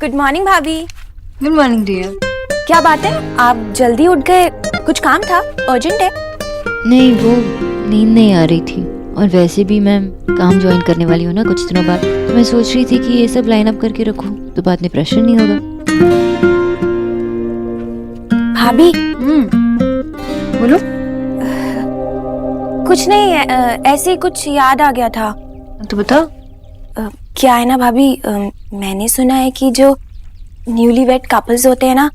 Good morning भाभी। Good morning dear. क्या बात है, आप जल्दी उठ गए? कुछ काम था? अर्जेंट है? नहीं, वो नींद नहीं आ रही थी और वैसे भी मैं काम ज्वाइन करने वाली हूँ ना कुछ दिनों बाद, तो मैं सोच रही थी कि ये सब लाइन अप करके रखूँ तो बाद में प्रेशर नहीं होगा। भाभी बोलो। कुछ नहीं, ऐसे ही कुछ याद आ गया था। तो बताओ। क्या है ना भाभी, मैंने सुना है कि जो न्यूली वेड कपल्स होते हैं ना,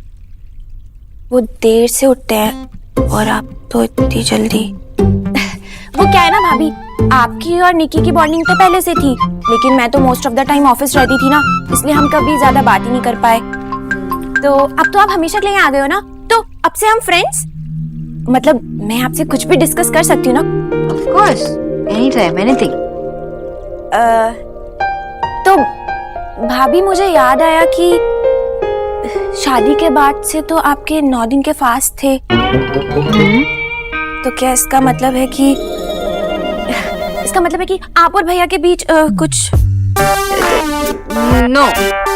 वो देर से उठते हैं और आप तो इतनी जल्दी। वो क्या है ना भाभी, आपकी और निकी की बॉन्डिंग तो पहले से थी, लेकिन मैं तो most of the time office रहती थी ना, इसलिए हम कभी ज्यादा बात ही नहीं कर पाए। तो अब तो आप हमेशा के लिए आ गए हो ना, तो अब से हम फ्रेंड्स। मतलब मैं आपसे कुछ भी डिस्कस कर सकती हूँ ना? Of course, any time, anything. तो भाभी मुझे याद आया कि शादी के बाद से तो आपके 9 दिन के फास्ट थे। तो क्या इसका मतलब है कि आप और भैया के बीच कुछ? नो।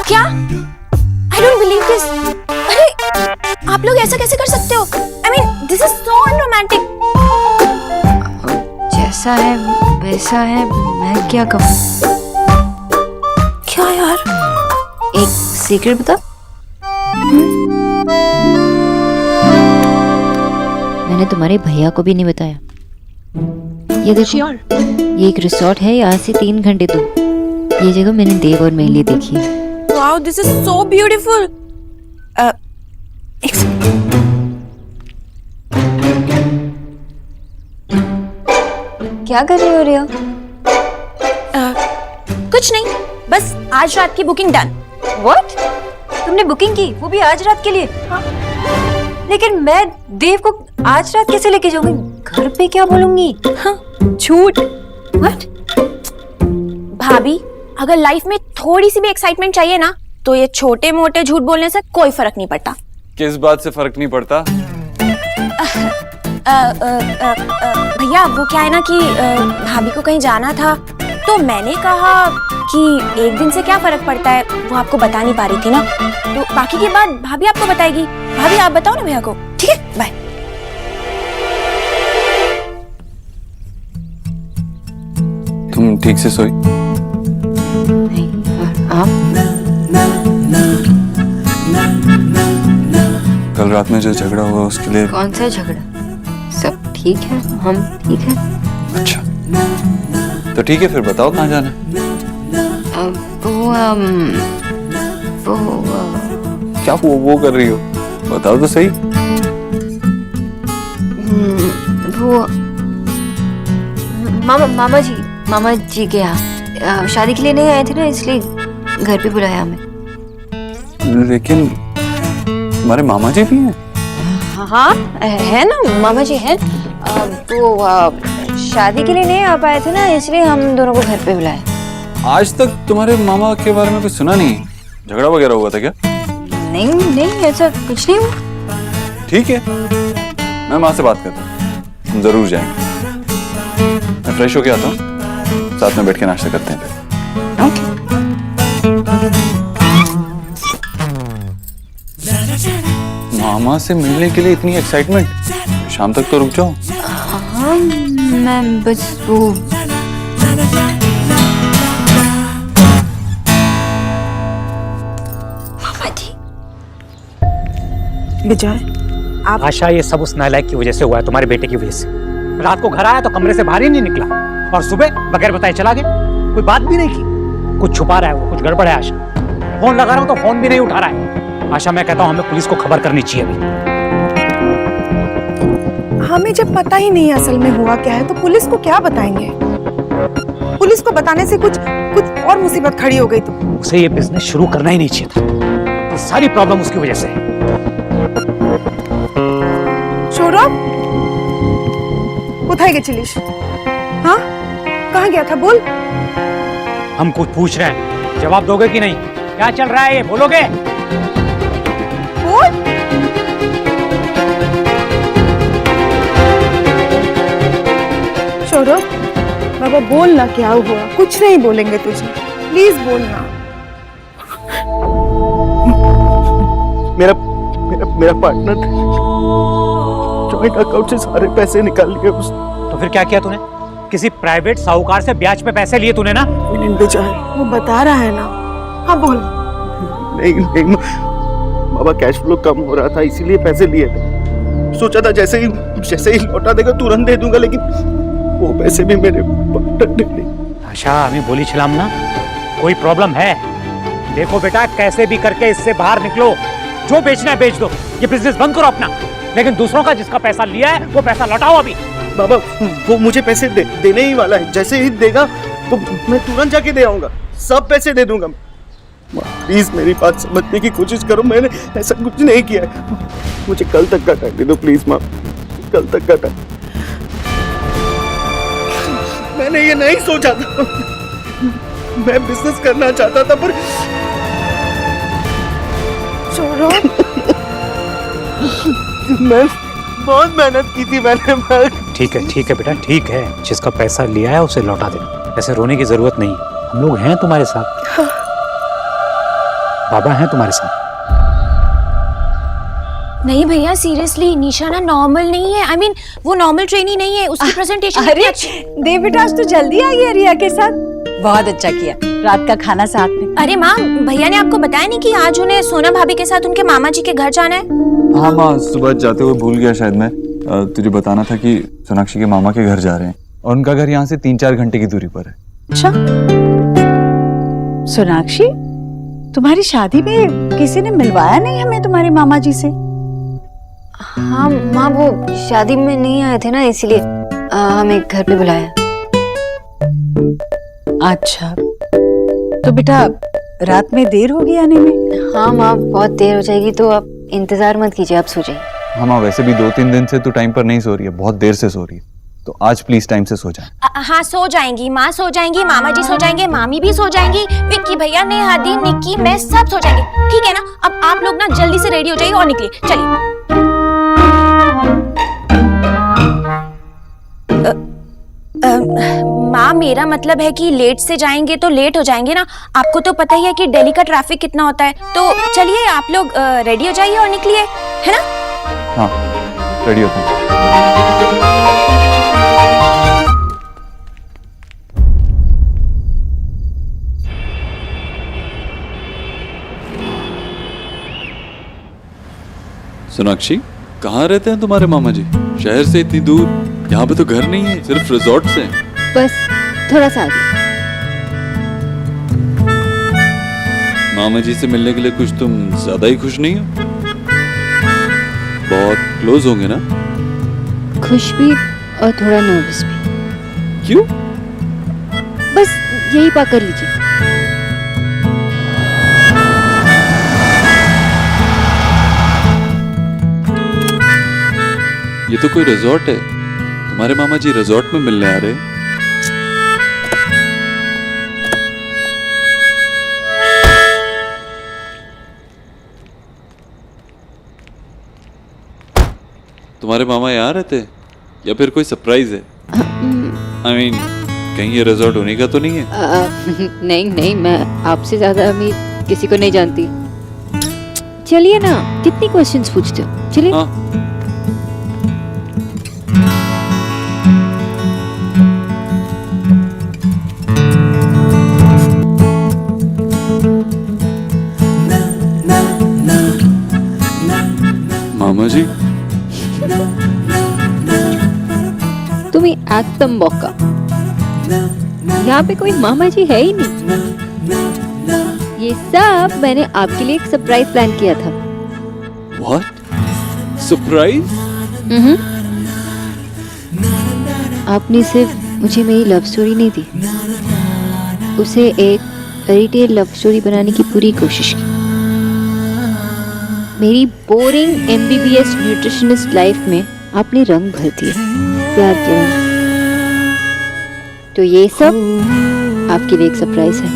क्या? I don't believe this. अरे आप लोग ऐसा कैसे कर सकते हो? I mean this is so unromantic. जैसा है वैसा है, मैं क्या कहूँ। क्या यार? एक सीक्रेट बता। मैंने तुम्हारे भैया को भी नहीं बताया। ये देखो, ये एक रिसोर्ट है, यहाँ से 3 घंटे दूर। ये जगह मैंने देव और मेरे लिए देखी है। Wow, this is so beautiful. क्या कर रही हो रिया? कुछ नहीं, बस आज रात की बुकिंग डन। What? तुमने बुकिंग की, वो भी आज रात के लिए? हाँ। लेकिन मैं देव को आज रात कैसे लेके जाऊंगी? घर पे क्या बोलूंगी? झूठ। What? भाभी, अगर लाइफ में थोड़ी सी भी एक्साइटमेंट चाहिए ना, तो ये छोटे मोटे झूठ बोलने से कोई फर्क नहीं पड़ता। किस बात से फर्क नहीं पड़ता? भैया वो क्या है ना कि भाभी को कहीं जाना था, तो मैंने कहा कि एक दिन से क्या फर्क पड़ता है, वो आपको बता नहीं पा रही थी ना, तो बाकी की बात भाभी आपको बताएगी। भाभी आप बताओ ना भैया को। ठीक है, बाय। तुम ठीक से सोई? नहीं, और आप? कल रात में जो झगड़ा हुआ उसके लिए? कौन सा झगड़ा? सब ठीक है, हम ठीक है। अच्छा, तो ठीक है, फिर बताओ कहाँ जाना? क्या वो कर रही हो? बताओ तो सही। वो मामा जी के यहाँ शादी के लिए नहीं आए थे ना, इसलिए घर पे बुलाया हमें। लेकिन तुम्हारे मामा जी भी हैं? हाँ है ना, मामा जी हैं। तो शादी के लिए नहीं आ पाए थे ना, इसलिए हम दोनों को घर पे बुलाया। आज तक तुम्हारे मामा के बारे में कुछ सुना नहीं? झगड़ा वगैरह हुआ था क्या? नहीं, ऐसा कुछ नहीं हुआ। ठीक है, मैं माँ से बात करता हूँ, हम जरूर जाएंगे। मैं फ्रेश होके आता हूँ, साथ में बैठ के नाश्ता करते हैं फिर। ओके। मामा से मिलने के लिए इतनी एक्साइटमेंट? शाम तक तो रुक जाओ। हाँ, मैं बस वो मामा जी। विजय, आप आशा, ये सब उस नालायक की वजह से हुआ है, तुम्हारे बेटे की वजह से। रात को घर आया तो कमरे से बाहर ही नहीं निकला और सुबह बगैर बताए चला गया। कोई बात भी नहीं की। कुछ छुपा रहा है वो, कुछ गड़बड़ है आशा। फोन लगा रहा हूं तो फोन भी नहीं उठा रहा है। आशा, मैं कहता हूं हमें पुलिस को खबर करनी चाहिए अभी। हमें जब पता ही नहीं असल में हुआ क्या है, तो पुलिस को क्या बताएंगे? पुलिस को बताने से कुछ और मुसीबत खड़ी हो गई तो उसे ये बिजनेस शुरू करना ही नहीं चाहिए था। ये सारी प्रॉब्लम उसकी वजह से है। সৌরভ, কোথায় গেছিলিস? हाँ, कहाँ गया था बोल? हम कुछ पूछ रहे हैं, जवाब दोगे कि नहीं? क्या चल रहा है ये बोलोगे? बोल। सौरभ, बाबा बोलना क्या हुआ? कुछ नहीं बोलेंगे तुझे, प्लीज बोलना। मेरा मेरा मेरा पार्टनर जॉइंट अकाउंट से सारे पैसे निकाल लिए उसने। तो फिर क्या किया तूने? किसी प्राइवेट साहूकार से ब्याज पे पैसे लिए तूने ना? मैंने बेचा है। वो बता रहा है ना। हाँ बोल। नहीं नहीं बाबा, कैश फ्लो कम हो रहा था इसीलिए पैसे लिए थे। सोचा था जैसे ही लौटा देगा तुरंत दे दूंगा, लेकिन वो पैसे भी मेरे पार्टनर ने लिए। अच्छा हमें बोली छलाम ना, कोई प्रॉब्लम है? देखो बेटा, कैसे भी करके इससे बाहर निकलो, जो बेचना है बेच दो, ये बिजनेस बंद करो अपना, लेकिन दूसरों का जिसका पैसा लिया है वो पैसा लौटाओ अभी। बाबा वो मुझे पैसे देने ही वाला है, जैसे ही देगा तो मैं तुरंत जाके दे आऊंगा, सब पैसे दे दूंगा। प्लीज मेरी बात समझने की कोशिश करो, मैंने ऐसा कुछ नहीं किया है। मुझे कल तक का टाइम दे दो प्लीज माँ, कल तक का टाइम। मैंने ये नहीं सोचा था, मैं बिजनेस करना चाहता था पर सौरभ, मैं बहुत मेहनत की थी मैंने। ठीक है बेटा, ठीक है, जिसका पैसा लिया है उसे लौटा देना, ऐसे रोने की जरूरत नहीं, हम लोग हैं तुम्हारे साथ। बाबा हैं तुम्हारे साथ। नहीं भैया सीरियसली, निशा ना नॉर्मल नहीं है। I mean, वो नॉर्मल ट्रेनी नहीं है, उसकी प्रेजेंटेशन अरे देव बेटा, आज तो जल्दी आ गया रिया के साथ। बहुत अच्छा किया, रात का खाना साथ में। अरे माँ, भैया ने आपको बताया नहीं कि आज उन्हें सोना भाभी के साथ उनके मामा जी के घर जाना है? हाँ माँ, सुबह जाते हुए भूल गया शायद मैं। तुझे बताना था कि सोनाक्षी के मामा के घर जा रहे हैं और उनका घर यहाँ से 3-4 घंटे की दूरी पर है। अच्छा, सोनाक्षी, तुम्हारी शादी में किसी ने मिलवाया नहीं हमें तुम्हारे मामा जी से? हाँ माँ, वो शादी में नहीं आए थे ना, इसलिए हमें घर पे बुलाया। अच्छा, तो बेटा रात में देर होगी आने में? हाँ माँ, बहुत देर हो जाएगी, तो आप इंतजार मत कीजिए, आप सो जाइए। हाँ माँ, वैसे भी 2-3 दिन से तू टाइम पर नहीं सो रही है, बहुत देर से सो रही है, तो आज प्लीज टाइम से सो जा। हाँ सो जाएंगी, माँ सो जाएंगी, मामा जी सो जाएंगे, मामी भी सो जाएंगी, विक्की भैया, नेहादी, निक्की, मैं सब सो जाएंगे, ठीक है ना? अब आप लोग ना जल्दी से रेडी हो जाइए और निकलिए, चलिए। माँ, मेरा मतलब है कि लेट से जाएंगे तो लेट हो जाएंगे ना, आपको तो पता ही है कि दिल्ली का ट्रैफिक कितना होता है, तो चलिए आप लोग रेडी हो जाइए और निकलिए, है ना? हाँ, रेडी होता हूँ। सोनाक्षी, कहाँ रहते हैं तुम्हारे मामा जी? शहर से इतनी दूर, यहाँ पे तो घर नहीं है, सिर्फ रिजॉर्ट से। बस थोड़ा सा आगे। मामा जी से मिलने के लिए कुछ तुम ज्यादा ही खुश नहीं हो? बहुत क्लोज होंगे ना? खुश भी और थोड़ा नर्वस भी। क्यों? बस यही पा कर लीजिए। ये तो कोई रिजॉर्ट है, तुम्हारे मामा जी रिजॉर्ट में मिलने आ रहे हैं। तुम्हारे मामा यहाँ रहते हैं या फिर कोई सरप्राइज है? I mean, कहीं ये रिजॉर्ट होने का तो नहीं है? नहीं, मैं आपसे ज्यादा अमीर किसी को नहीं जानती। चलिए ना, कितनी क्वेश्चंस पूछते हो, चलिए। हाँ। मामा जी, तुम्हें एकदम बौका, यहाँ पे कोई मामा जी है ही नहीं। ये सब मैंने आपके लिए एक सरप्राइज प्लान किया था। What? सरप्राइज? आपने सिर्फ मुझे मेरी लव स्टोरी नहीं दी, उसे एक फेरीटेल लव स्टोरी बनाने की पूरी कोशिश की। मेरी बोरिंग MBBS न्यूट्रिशनिस्ट लाइफ में आपने रंग भर दिया, प्यार के रंग। तो ये सब आपके लिए एक सरप्राइज है।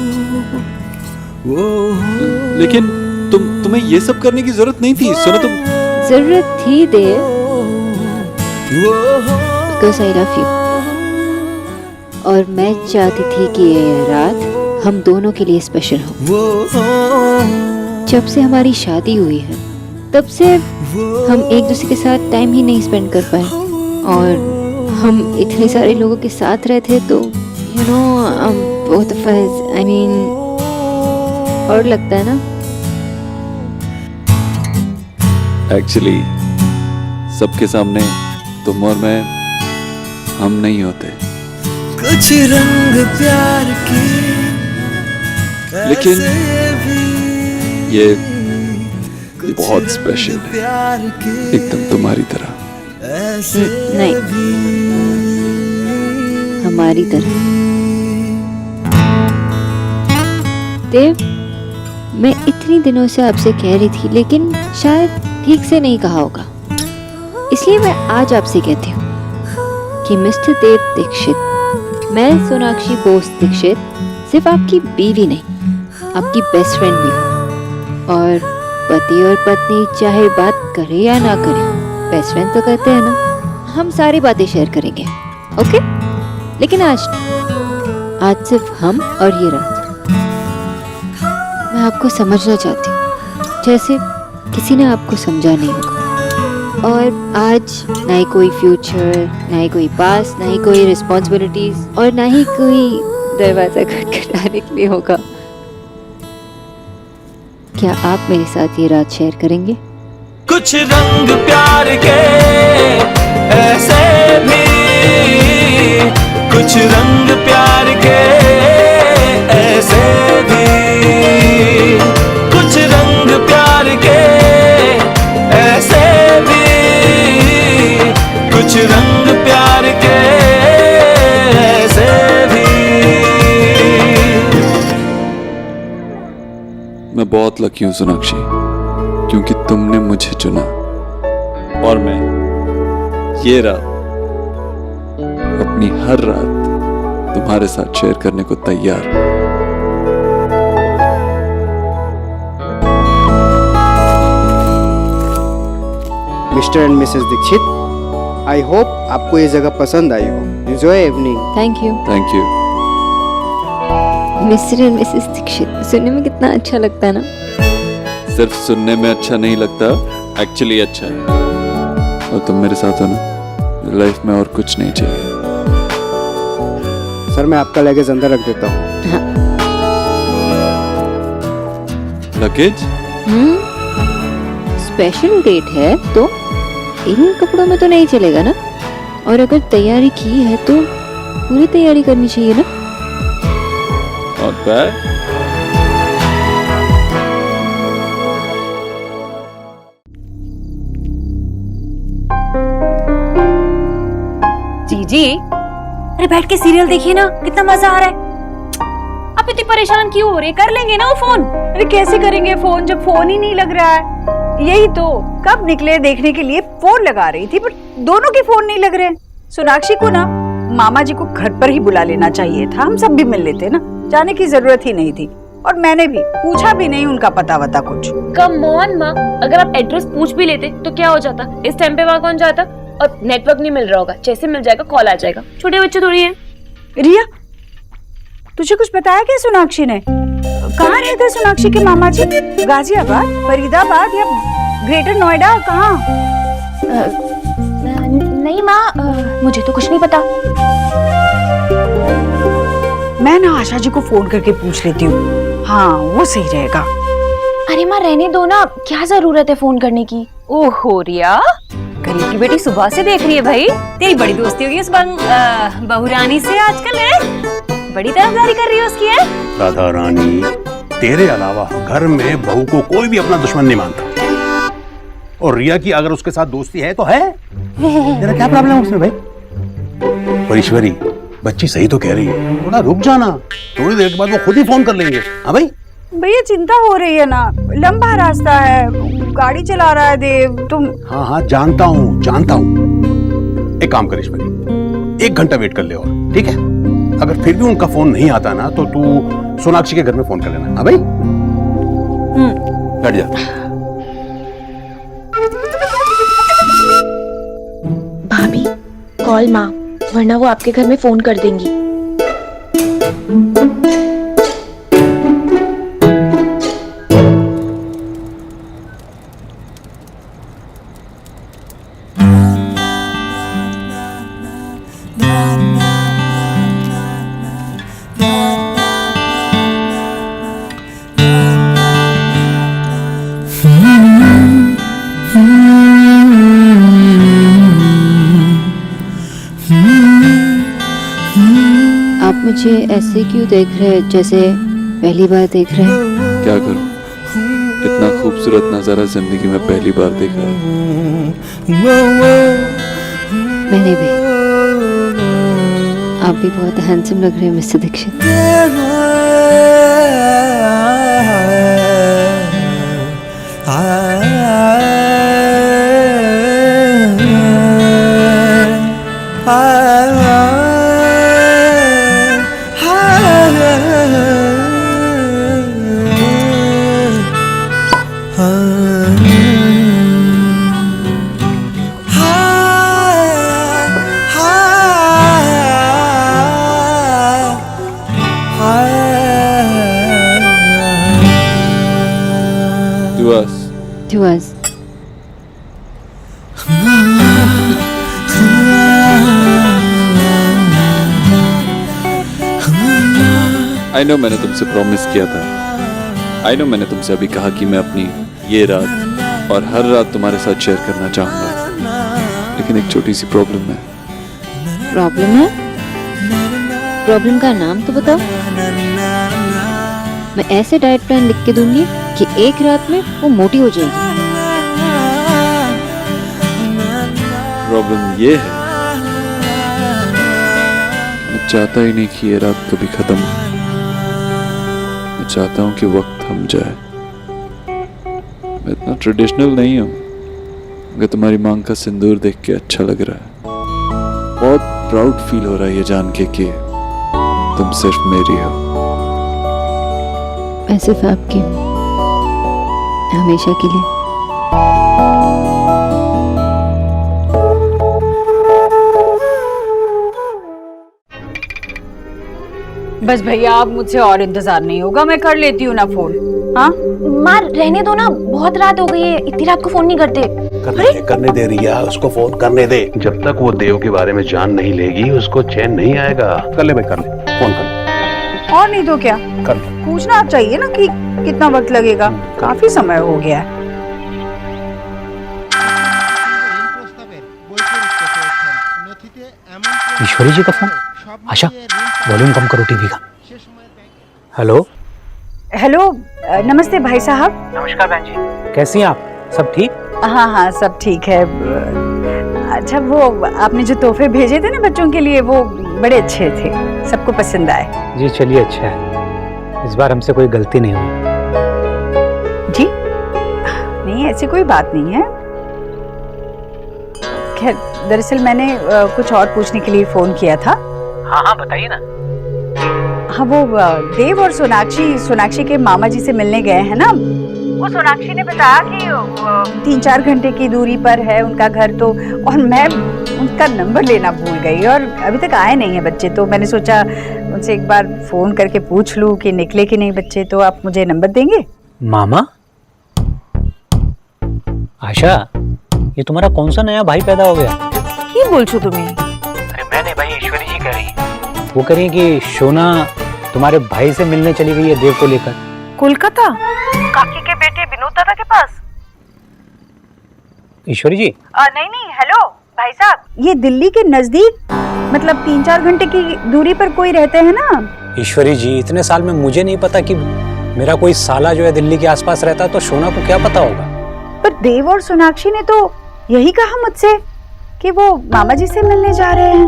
लेकिन तुम्हें ये सब करने की जरूरत नहीं थी। सुनो, तुम जरूरत थी देव, बिकॉज आई लव यू, और मैं चाहती थी कि ये रात हम दोनों के लिए स्पेशल हो। जब से हमारी शादी हुई है तब से हम एक दूसरे के साथ टाइम ही नहीं स्पेंड कर पाए, और हम इतने सारे लोगों के साथ रहे थे, तो you know both of us, I mean, और लगता है ना। एक्चुअली सबके सामने तुम और मैं हम नहीं होते, कुछ रंग प्यार की, लेकिन ये बहुत स्पेशल है, एकदम तुम्हारी तरह। नहीं, हमारी तरह। देव, मैं इतनी दिनों से आपसे कह रही थी, लेकिन शायद ठीक से नहीं कहा होगा, इसलिए मैं आज आपसे कहती हूँ कि मिस्टर देव दीक्षित, मैं सोनाक्षी बोस दीक्षित सिर्फ आपकी बीवी नहीं, आपकी बेस्ट फ्रेंड भी हूँ। और पति और पत्नी चाहे बात करे या ना करे, बेस्ट फ्रेंड तो कहते हैं ना, हम सारी बातें शेयर करेंगे, ओके? लेकिन आज सिर्फ हम और ये रात। मैं आपको समझना चाहती हूँ जैसे किसी ने आपको समझा नहीं होगा। और आज ना ही कोई फ्यूचर, ना ही कोई पास्ट, ना ही कोई रिस्पॉन्सिबिलिटीज, और ना ही कोई दरवाजा खटखटाने के लिए होगा। क्या आप मेरे साथ ये रात शेयर करेंगे? कुछ रंग प्यार के ऐसे भी, कुछ रंग प्यार के ऐसे भी, कुछ रंग प्यार के ऐसे भी, कुछ रंग प्यार के ऐसे भी। मैं बहुत लकी हूँ सोनाक्षी, क्योंकि तुमने मुझे चुना, और मैं ये रात, अपनी हर रात तुम्हारे साथ शेयर करने को तैयार हूं। Mr and Mrs Dikshit, I hope आपको ये जगह पसंद आई हो। Enjoy evening. Thank you. Thank you. Mr and Mrs Dikshit सुनने में कितना अच्छा लगता है ना? सिर्फ सुनने में अच्छा नहीं लगता, एक्चुअली अच्छा है। और तुम मेरे साथ हो ना, लाइफ में और कुछ नहीं चाहिए। सर, मैं आपका लगेज अंदर रख देता हूँ। लगेज? स्पेशल डेट है तो इन कपड़ों में तो नहीं चलेगा ना, और अगर तैयारी की है तो पूरी तैयारी करनी चाहिए ना। Not bad. जी, अरे बैठ के सीरियल देखिए ना, कितना मजा आ रहा है। आप इतनी परेशान क्यों हो रहे? कर लेंगे ना वो फोन। अरे कैसे करेंगे फोन जब फोन ही नहीं लग रहा है? यही तो, कब निकले देखने के लिए फोन लगा रही थी, पर दोनों के फोन नहीं लग रहे। सोनाक्षी को ना मामा जी को घर पर ही बुला लेना चाहिए था, हम सब भी मिल लेते ना, जाने की जरूरत ही नहीं थी। और मैंने भी पूछा भी नहीं उनका पता वता कुछ। कम ऑन माँ, अगर आप एड्रेस पूछ भी लेते तो क्या हो जाता? इस टाइम पे वहाँ कौन जाता? और नेटवर्क नहीं मिल रहा होगा, जैसे मिल जाएगा कॉल आ जाएगा। छोटे बच्चे थोड़ी हैं। रिया, तुझे कुछ बताया क्या सोनाक्षी ने? कहाँ रहते सोनाक्षी के मामा जी? गाजियाबाद, फरीदाबाद या ग्रेटर नोएडा, कहाँ? नहीं माँ, मुझे तो कुछ नहीं पता। मैं ना आशा जी को फोन करके पूछ लेती हूँ। हाँ, वो सही रहेगा। अरे माँ रहने दो ना, क्या जरूरत है फोन करने की? ओहो रिया, गरीब की बेटी सुबह से देख रही है भाई, तेरी बड़ी दोस्ती होगी इस बहू रानी से आजकल है, बड़ी तरफदारी कर रही है उसकी है। राधा रानी, तेरे अलावा घर में बहू को कोई भी अपना दुश्मन नहीं मानता, और रिया की अगर उसके साथ दोस्ती है तो है, तेरा क्या प्रॉब्लम है उसमें भाई? परीश्वरी, बच्ची सही तो कह रही है, थोड़ा रुक जाना, थोड़ी देर के बाद वो खुद ही फोन कर लेंगे। हाँ भाई, भैया चिंता हो रही है ना, लंबा रास्ता है, गाड़ी चला रहा है देव, तुम। हाँ हाँ जानता हूँ जानता हूँ। एक काम कर ईश्वरी, 1 घंटा वेट कर ले और, ठीक है? अगर फिर भी उनका फोन नहीं आता ना तो तू सोनाक्षी के घर में फोन कर लेना। हाँ भाई, बैठ जा। भाभी कॉल माँ, वरना वो आपके घर में फोन कर देंगी। आप मुझे ऐसे क्यों देख रहे हैं जैसे पहली बार देख रहे हैं? क्या करूं, इतना खूबसूरत नजारा जिंदगी में पहली बार देखा है। मैंने भी। आप भी बहुत हैंडसम लग रहे हैं Mr Dikshit. Duas. I know मैंने तुमसे प्रॉमिस किया था, आई नो मैंने तुमसे अभी कहा कि मैं अपनी ये रात और हर रात तुम्हारे साथ शेयर करना चाहूंगा, लेकिन एक छोटी सी प्रॉब्लम है। प्रॉब्लम है? प्रॉब्लम का नाम तो बताओ। मैं ऐसे डाइट प्लान लिख के दूंगी कि एक रात में वो मोटी हो जाएगी। प्रॉब्लम ये है, मैं चाहता ही नहीं कि ये रात कभी खत्म हो। मैं चाहता हूँ कि वक्त थम जाए। मैं इतना ट्रेडिशनल नहीं हूँ, मगर तुम्हारी मांग का सिंदूर देख के अच्छा लग रहा है। बहुत प्राउड फील हो रहा है ये जान के कि तुम सिर्फ मेरी हो। मैं सिर्फ आपकी, हमेशा के लिए। बस भैया अब मुझसे और इंतजार नहीं होगा, मैं कर लेती हूँ ना फोन। हाँ माँ रहने दो ना, बहुत रात हो गई है, इतनी रात को फोन नहीं करते। करने दे रिया, उसको फोन करने दे। जब तक वो देव के बारे में जान नहीं लेगी उसको चैन नहीं आएगा। कर ले भाई, कर ले, फोन कर ले। और नहीं तो क्या, कर ले। पूछना आप चाहिए ना कि कितना वक्त लगेगा, काफी समय हो गया है। ईश्वरी जी का फोन। आशा वॉल्यूम कम करो टीवी का। हेलो हेलो, नमस्ते भाई साहब। नमस्कार बहन जी, कैसी हैं आप? सब ठीक? हाँ हाँ सब ठीक है। अच्छा वो आपने जो तोहफे भेजे थे ना बच्चों के लिए, वो बड़े अच्छे थे, सबको पसंद आए। जी चलिए, अच्छा है, इस बार हमसे कोई गलती नहीं हुई। जी नहीं, ऐसी कोई बात नहीं है। खैर दरअसल मैंने कुछ और पूछने के लिए फोन किया था। हाँ हाँ बताइए ना। हाँ वो देव और सोनाक्षी के मामा जी से मिलने गए हैं ना। वो सोनाक्षी ने बताया कि 3-4 घंटे की दूरी पर है उनका घर, तो और मैं उनका नंबर लेना भूल गई और अभी तक आए नहीं है बच्चे, तो मैंने सोचा उनसे एक बार फोन करके पूछ लूं कि निकले कि नहीं बच्चे। तो आप मुझे नंबर देंगे? मामा? आशा, ये तुम्हारा कौन सा नया भाई पैदा हो गया? की बोल छो तुम्हें? अरे मैंने भाई, ईश्वरी जी कह रही है। वो कह रही है कि शोना तुम्हारे भाई से मिलने चली गई है देव को लेकर कोलकाता, काकी के बेटे विनोद दादा के पास। ईश्वरी जी? नहीं, हेलो भाई साहब, ये दिल्ली के नजदीक, मतलब 3-4 घंटे की दूरी पर कोई रहते हैं ना। ईश्वरी जी, इतने साल में मुझे नहीं पता कि मेरा कोई साला जो है दिल्ली के आसपास रहता है, तो शोना को क्या पता होगा? पर देव और सोनाक्षी ने तो यही कहा मुझसे कि वो मामा जी से मिलने जा रहे हैं।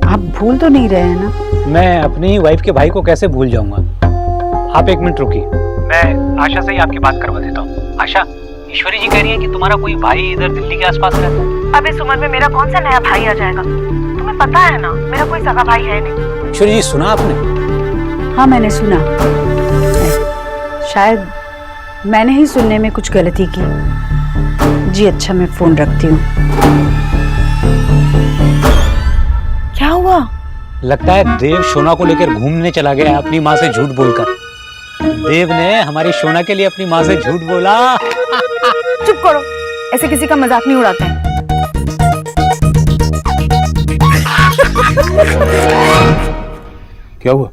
आप भूल तो नहीं रहे हैं ना? मैं अपनी वाइफ के भाई को कैसे भूल जाऊंगा? आप एक मिनट रुकिए, मैं आशा से ही आपकी बात करवा देता हूँ। आशा, ईश्वरी जी कह रही है कि तुम्हारा कोई भाई इधर दिल्ली के आसपास रहता है। अब इस उम्र में मेरा कौन सा नया भाई आ जाएगा? तुम्हें पता है ना, मेरा कोई सगा भाई है नहीं। ईश्वरी जी, सुना आपने? हाँ मैंने सुना, शायद मैंने ही सुनने में कुछ गलती की। जी अच्छा, मैं फोन रखती हूँ। क्या हुआ? लगता है देव शोना को लेकर घूमने चला गया अपनी माँ से झूठ बोलकर। देव ने हमारी शोना के लिए अपनी माँ से झूठ बोला। चुप करो, ऐसे किसी का मजाक नहीं उड़ाते हैं। क्या हुआ?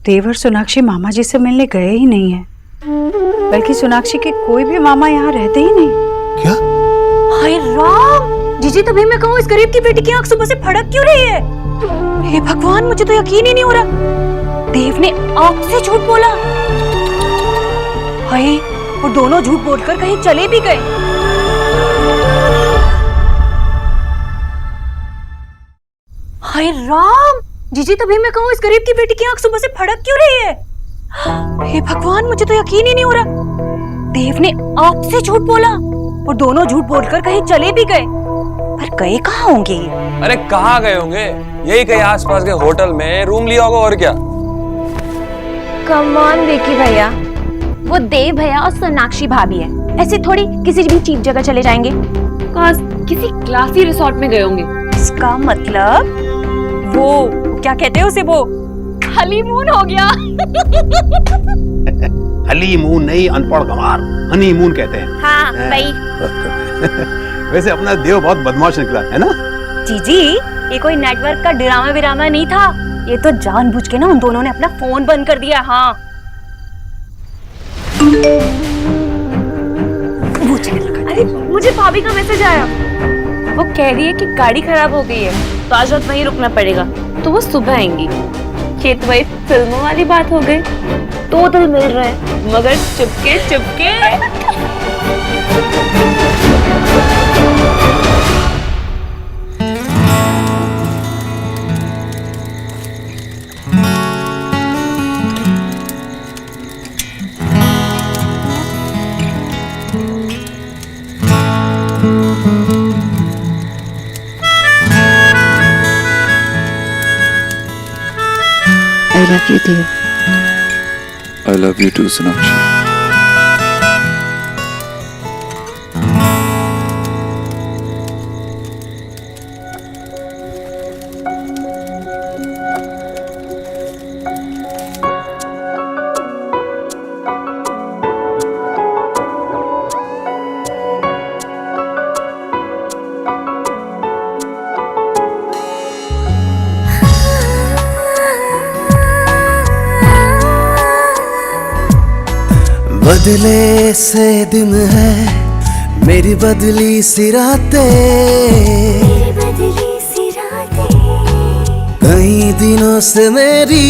देव और सोनाक्षी मामा जी से मिलने गए ही नहीं है, बल्कि सोनाक्षी के कोई भी मामा यहाँ रहते ही नहीं। क्या? हाय राम, जीजी तभी मैं कहूँ इस गरीब की बेटी की आंख सुबह से फड़क क्यों रही है? हे भगवान, मुझे तो यकीन ही नहीं हो रहा। देव ने आंख से झूठ बोला। हाय, और दोनों झूठ बोलकर कहीं चले भी गए। हाय राम, जीजी तभी मैं कहूँ इस गरीब की बेटी की आंख सुबह से फड़क क्यों रही है? हे भगवान, मुझे तो यकीन ही नहीं हो रहा। देव ने आंख से झूठ बोला और दोनों झूठ बोलकर कहीं चले भी गए, पर गए कहाँ होंगे? अरे कहाँ गए होंगे? यही कहीं आसपास के होटल में रूम लिया होगा, और क्या। कम ऑन विकी भैया, वो देव भैया और सोनाक्षी भाभी है, ऐसे थोड़ी किसी भी चीप जगह चले जाएंगे। किसी क्लासी रिसोर्ट में गए होंगे। इसका मतलब वो क्या कहते हैं उसे, वो हनीमून हो गया। हनीमून नहीं, अनपढ़ गंवार, हनीमून कहते हैं। हाँ भाई। वैसे अपना देव बहुत बदमाश निकला है ना? जीजी, ये कोई नेटवर्क का ड्रामा विरामा नहीं था, ये तो जानबूझ के ना उन दोनों ने अपना फोन बंद कर दिया। हाँ, वो अरे मुझे भाभी का मैसेज आया, वो कह रही है कि गाड़ी खराब हो गई है तो आज रात वहीं रुकना पड़ेगा, तो वो सुबह आएंगी। ये तो वही फिल्मों वाली बात हो गई, तो दिल मिल रहा है मगर Chupke Chupke. I love you, Dev. I love you too, Sonakshi. बदले से दिन है, मेरी बदली सी रातें, कई दिनों से मेरी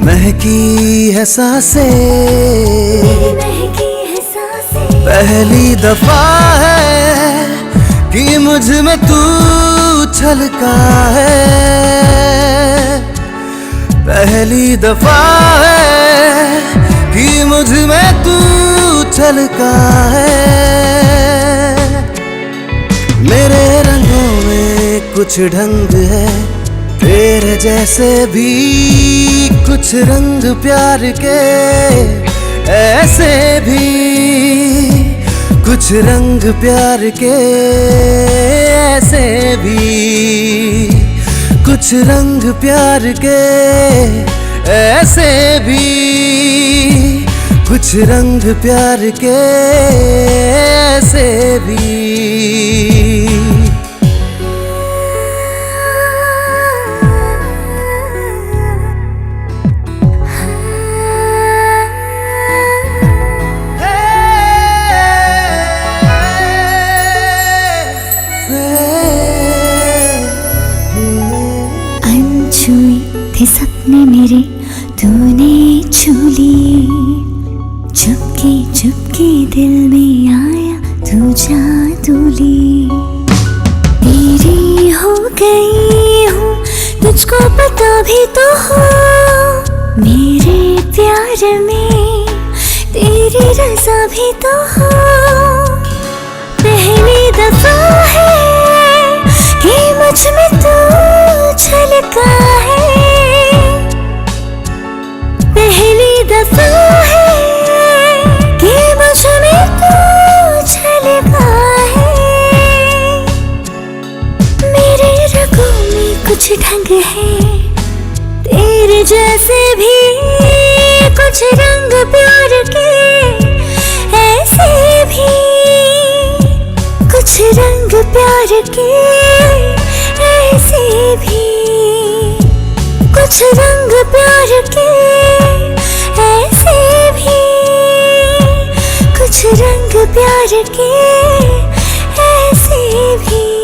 महकी है सांसें, पहली दफा है कि मुझ में तू छलका है, पहली दफा है कि मुझ में तू छलका है। मेरे रंगों में कुछ ढंग है, तेरे जैसे भी कुछ रंग प्यार के, ऐसे भी कुछ रंग प्यार के, ऐसे भी कुछ रंग प्यार के, ऐसे भी कुछ रंग प्यार के, ऐसे भी। अनछुए थे सपने मेरे, तूने छू लिए, चुपके चुपके दिल में आया तू जादू ली। तेरी हो गई हूँ, तुझको पता भी तो हो, मेरे प्यार में तेरी रज़ा भी तो हो। पहली दफा है कि मुझ में तू छलका है, पहली दफा है कि मुझ में तू छलका है। मेरे रगों में कुछ ढंग है, तेरे जैसे भी कुछ रंग प्यार के, ऐसे भी कुछ रंग प्यार के, ऐसे भी कुछ रंग प्यार के, ऐसे भी कुछ रंग प्यार के, ऐसे भी।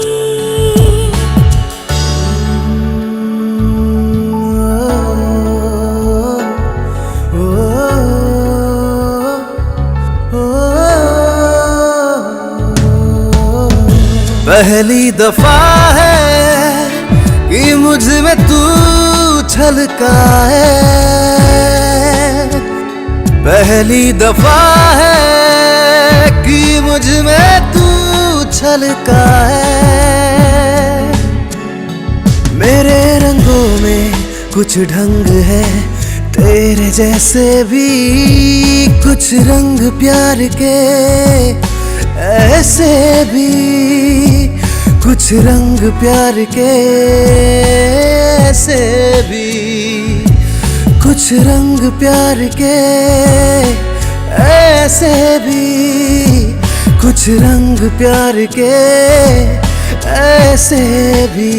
दफा है कि मुझ में तू छलका है, पहली दफा है कि मुझ में तू छलका है। मेरे रंगों में कुछ ढंग है तेरे जैसे भी, कुछ रंग प्यार के ऐसे भी, कुछ रंग प्यार के ऐसे भी, कुछ रंग प्यार के ऐसे भी, कुछ रंग प्यार के ऐसे भी।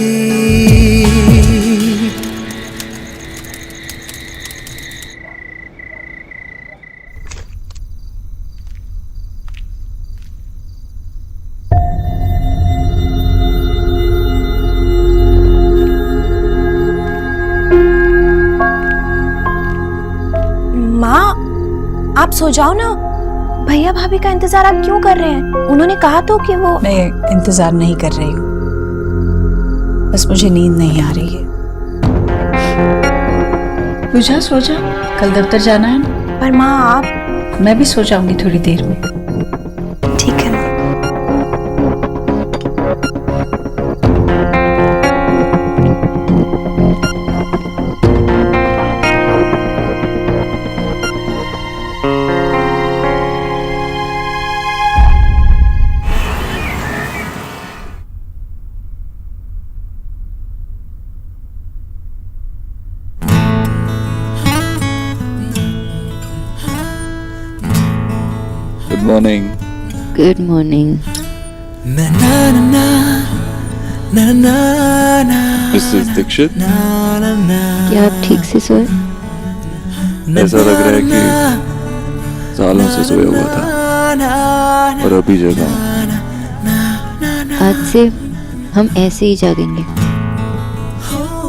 आप सो जाओ ना, भैया भाभी का इंतजार आप क्यों कर रहे हैं? उन्होंने कहा तो कि वो। मैं इंतजार नहीं कर रही हूँ, बस मुझे नींद नहीं आ रही है। तू जा सो जा, कल दफ्तर जाना है ना। पर माँ आप। मैं भी सो जाऊंगी थोड़ी देर में। ठीक है माँ। Good morning. Good morning. Mrs Dikshit, क्या आप ठीक से सोए? ऐसा लग रहा है कि सालों से सोया हुआ था और अभी जगा। आज से हम ऐसे ही जागेंगे।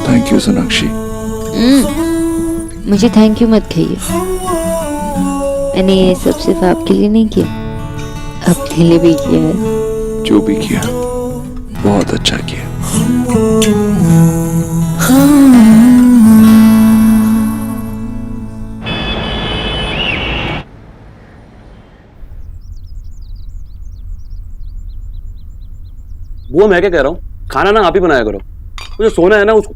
Thank you Sonakshi. मुझे थैंक यू मत कहिए, मैंने ये सब सिर्फ आपके लिए नहीं किया, अपने लिए भी किया है। जो भी किया बहुत अच्छा किया। वो मैं क्या कह रहा हूँ, खाना ना आप ही बनाया करो। वो जो सोना है ना, उसको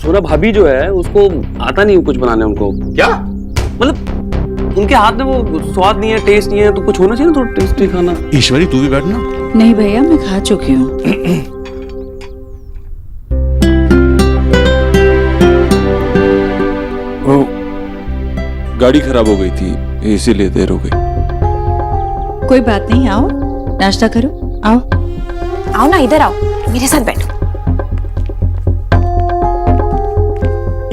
सोना भाभी जो है उसको आता नहीं कुछ बनाने उनको। क्या मतलब उनके हाथ में वो स्वाद नहीं है, टेस्ट नहीं है, तो कुछ होना चाहिए ना थोड़ा टेस्टी खाना। ईश्वरी तू भी बैठना। नहीं भैया, मैं खा चुकी हूँ। वो गाड़ी खराब हो गई थी इसीलिए देर हो गई। कोई बात नहीं, आओ नाश्ता करो। आओ आओ ना, इधर आओ, मेरे साथ बैठो।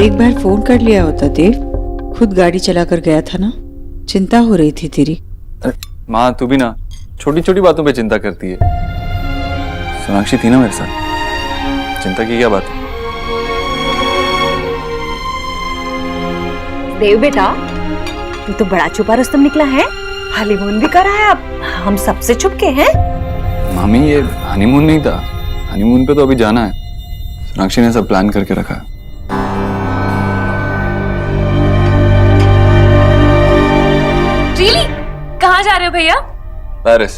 एक बार फोन कर लिया होता देव, खुद गाड़ी चला कर गया था ना। चिंता हो रही थी तेरी। माँ तू भी ना छोटी छोटी बातों पे चिंता करती है। सोनाक्षी थी ना मेरे साथ, चिंता की क्या बात है। देव बेटा, तू तो बड़ा छुपा रुस्तम निकला है। हनीमून भी करा है अब, हम सबसे छुप के हैं। मामी ये हनीमून नहीं था, हनीमून पे तो अभी जाना है। सोनाक्षी ने सब प्लान करके रखा है। रियली? कहाँ जा रहे हो भैया? पेरिस।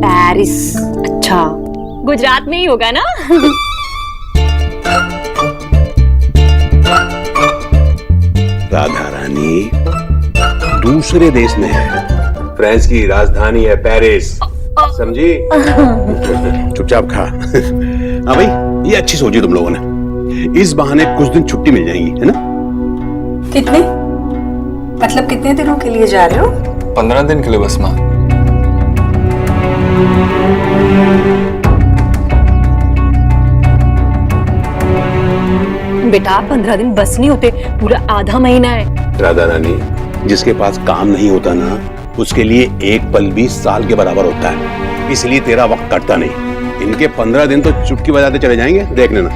पेरिस? अच्छा, गुजरात में ही होगा ना? राधा रानी दूसरे देश में है, फ्रांस की राजधानी है पेरिस, समझी? चुपचाप खा। हाँ भाई, ये अच्छी सोची तुम लोगों ने। इस बहाने कुछ दिन छुट्टी मिल जाएगी, है ना? कितने? मतलब कितने दिनों के लिए जा रहे हो? 15 दिन के लिए बस माँ। बेटा 15 दिन बस नहीं होते, पूरा आधा महीना है। राधा रानी, जिसके पास काम नहीं होता ना, उसके लिए एक पल भी साल के बराबर होता है, इसलिए तेरा वक्त कटता नहीं। इनके 15 दिन तो चुटकी बजाते चले जाएंगे, देख लेना।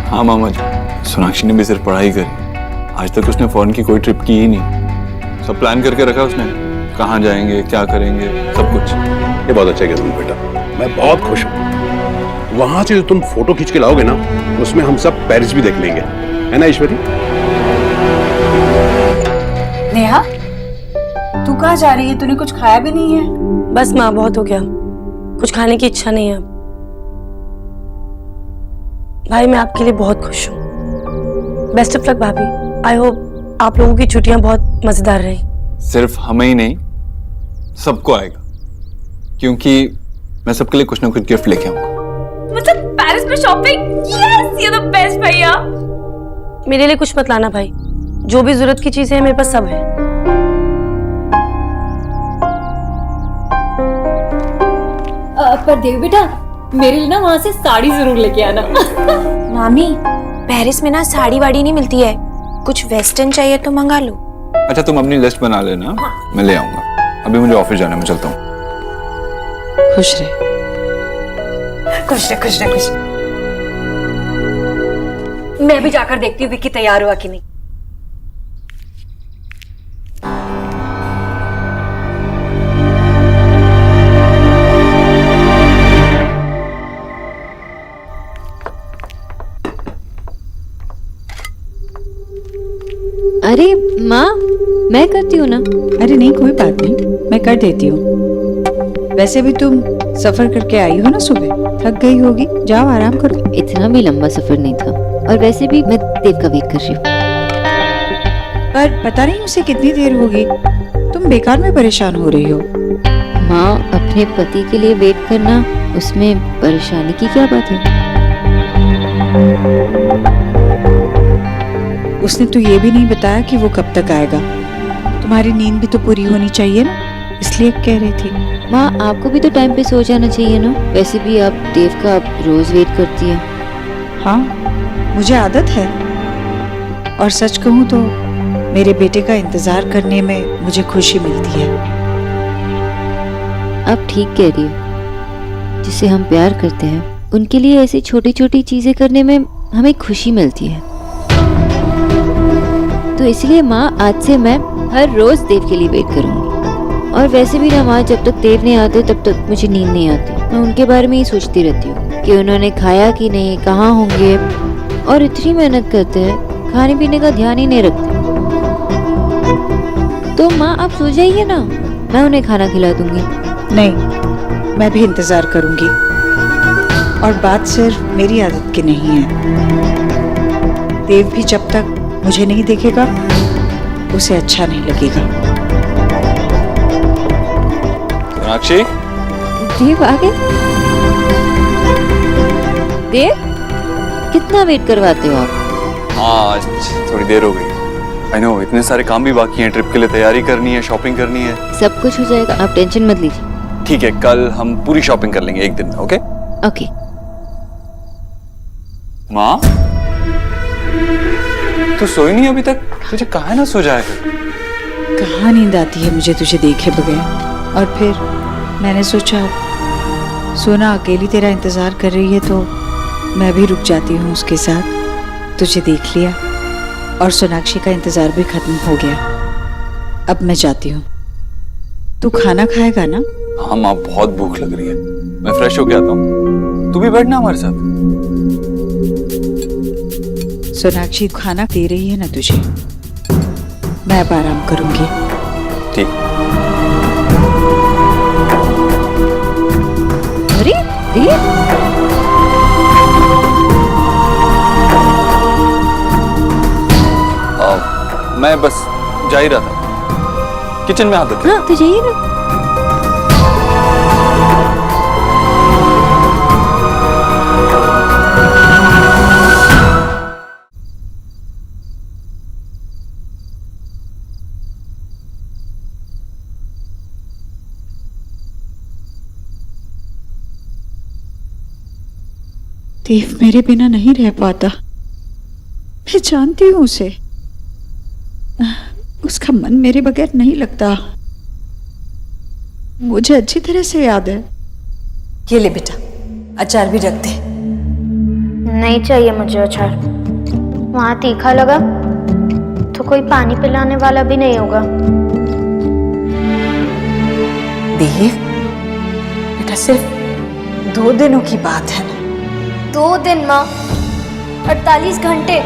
हाँ मामा जी, सोनाक्षी ने भी सिर्फ पढ़ाई करी, आज तक उसने फॉरेन की कोई ट्रिप की ही नहीं। सब प्लान करके रखा उसने, कहाँ जाएंगे, क्या करेंगे, सब कुछ। ये बहुत अच्छा किया तुम बेटा, मैं बहुत खुश हूँ। वहां से जो तुम फोटो खींच के लाओगे ना, उसमें हम सब पेरिस भी देख लेंगे, है ना ईश्वरी? नेहा, तू कहाँ जा रही है? तूने कुछ खाया भी नहीं है। बस माँ, बहुत हो गया, कुछ खाने की इच्छा नहीं है। भाई मैं आपके लिए बहुत खुश हूँ। बेस्ट ऑफ लक भाभी। आई होप आप लोगों की छुट्टियां बहुत मजेदार रही। सिर्फ हमें ही नहीं, सबको आएगा, क्योंकि मैं सबके लिए कुछ ना कुछ गिफ्ट लेके आऊंगा। मतलब पेरिस में shopping? Yes, you the best भैया। मेरे लिए कुछ मत लाना भाई, जो भी जरूरत की चीजें हैं मेरे पास सब है। पर देव बेटा, मेरे लिए ना वहाँ से साड़ी जरूर लेके आना। मामी, पेरिस में ना साड़ी वाड़ी नहीं मिलती है, कुछ वेस्टर्न चाहिए तो मंगा लो। अच्छा तुम अपनी लिस्ट बना लेना, मैं ले आऊंगा। अभी मुझे ऑफिस जाना है, मैं चलता हूँ। खुश रहे, खुश रहे, खुश रहे, खुश रहे। मैं भी जाकर देखती हूँ विक्की तैयार हुआ कि नहीं। अरे माँ, मैं करती हूँ ना। अरे नहीं, कोई बात नहीं, मैं कर देती हूँ। वैसे भी तुम सफर करके आई हो ना, सुबह थक गई होगी, जाओ आराम करो। इतना भी लंबा सफर नहीं था, और वैसे भी मैं देव का वेट कर रही हूँ। पर पता नहीं उसे कितनी देर होगी, तुम बेकार में परेशान हो रही हो। माँ, अपने पति के लिए वेट करना, उसमें परेशानी की क्या बात है? उसने तो ये भी नहीं बताया कि वो कब तक आएगा। तुम्हारी नींद भी तो पूरी होनी चाहिए ना, इसलिए कह रही थी। माँ, आपको भी तो टाइम पे सो जाना चाहिए ना। वैसे भी आप देव का रोज वेट करती हैं। हाँ, मुझे आदत है, और सच कहूँ तो मेरे बेटे का इंतजार करने में मुझे खुशी मिलती है। आप ठीक कह रही हो। जिसे हम प्यार करते हैं, उनके लिए ऐसी छोटी छोटी चीजें करने में हमें खुशी मिलती है। तो इसलिए माँ, आज से मैं हर रोज देव के लिए वेट करूंगी। और वैसे भी ना माँ, जब तक देव नहीं आते तब तक मुझे नींद नहीं आती। मैं उनके बारे में ही सोचती रहती हूँ कि उन्होंने खाया कि नहीं, कहाँ होंगे। और इतनी मेहनत करते हैं, खाने पीने का ध्यान ही नहीं रखते। तो माँ, आप सो जाइए ना, मैं उन्हें खाना खिला दूंगी। नहीं, मैं भी इंतजार करूंगी। और बात सिर्फ मेरी आदत की नहीं है। देव भी जब तक मुझे नहीं देखेगा, उसे अच्छा नहीं लगेगा। सोनाक्षी, देव आ गए? देव, कितना वेट करवाते हो आप? हाँ आज थोड़ी देर हो गई। आई नो, इतने सारे काम भी बाकी हैं, ट्रिप के लिए तैयारी करनी है, शॉपिंग करनी है। सब कुछ हो जाएगा, आप टेंशन मत लीजिए। ठीक है, कल हम पूरी शॉपिंग कर लेंगे एक दिन में। Okay okay. माँ, तू सोई नहीं अभी तक? तुझे कहा है ना सो जाया कर। कहाँ नींद आती है मुझे तुझे देखे बगैर। और फिर मैंने सोचा सोना अकेली तेरा इंतजार कर रही है, तो मैं भी रुक जाती हूँ उसके साथ। तुझे देख लिया और सोनाक्षी का इंतजार भी खत्म हो गया। अब मैं जाती हूँ। तू खाना खाएगा ना? हाँ माँ, बहुत भूख लग रही है, मैं फ्रेश होके आता हूँ। तू भी बैठना हमारे साथ। सोनाक्षी खाना दे रही है ना तुझे, मैं अब आराम करूंगी। ठीक। अरे देव, मैं बस जा ही रहा था, किचन में हाथ रख। हाँ तो जाइए ना। देव मेरे बिना नहीं रह पाता, मैं जानती हूँ उसे। उसका मन मेरे बगैर नहीं लगता, मुझे अच्छी तरह से याद है। ये ले बेटा, अचार भी रख दे। नहीं चाहिए मुझे अचार, वहाँ तीखा लगा तो कोई पानी पिलाने वाला भी नहीं होगा। देव, सिर्फ 2 दिनों की बात है ना। 2 दिन माँ, 48 घंटे।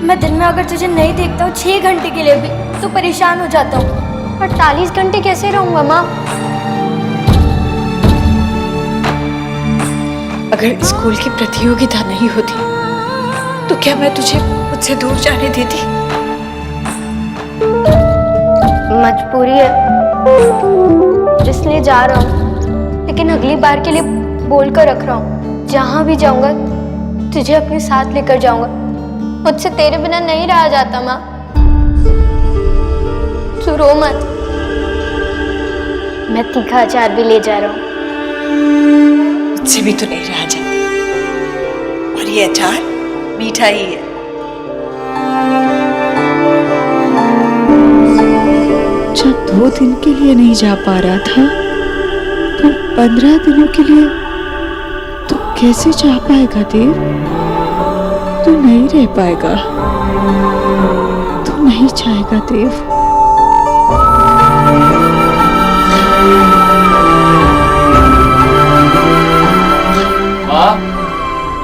मैं दिन में अगर तुझे नहीं देखता हूँ 6 घंटे के लिए भी तो परेशान हो जाता हूँ। 48 घंटे कैसे रहूंगा माँ? अगर स्कूल की प्रतियोगिता नहीं होती तो क्या मैं तुझे मुझसे दूर जाने देती? मजबूरी है इसलिए जा रहा हूँ, लेकिन अगली बार के लिए बोल कर रख रहा हूँ, जहाँ भी जाऊंगा तुझे अपने साथ लेकर जाऊंगा। मुझसे तेरे बिना नहीं रहा जाता माँ, तू रो मत। मैं तीखा अचार भी ले जा रहा हूँ। मुझसे भी तो नहीं रहा जाता, और ये अचार मीठा ही है। जब 2 दिन के लिए नहीं जा पा रहा था तो 15 दिनों के लिए तो कैसे जा पाएगा देव? तू नहीं रह पाएगा, तू नहीं जाएगा देव।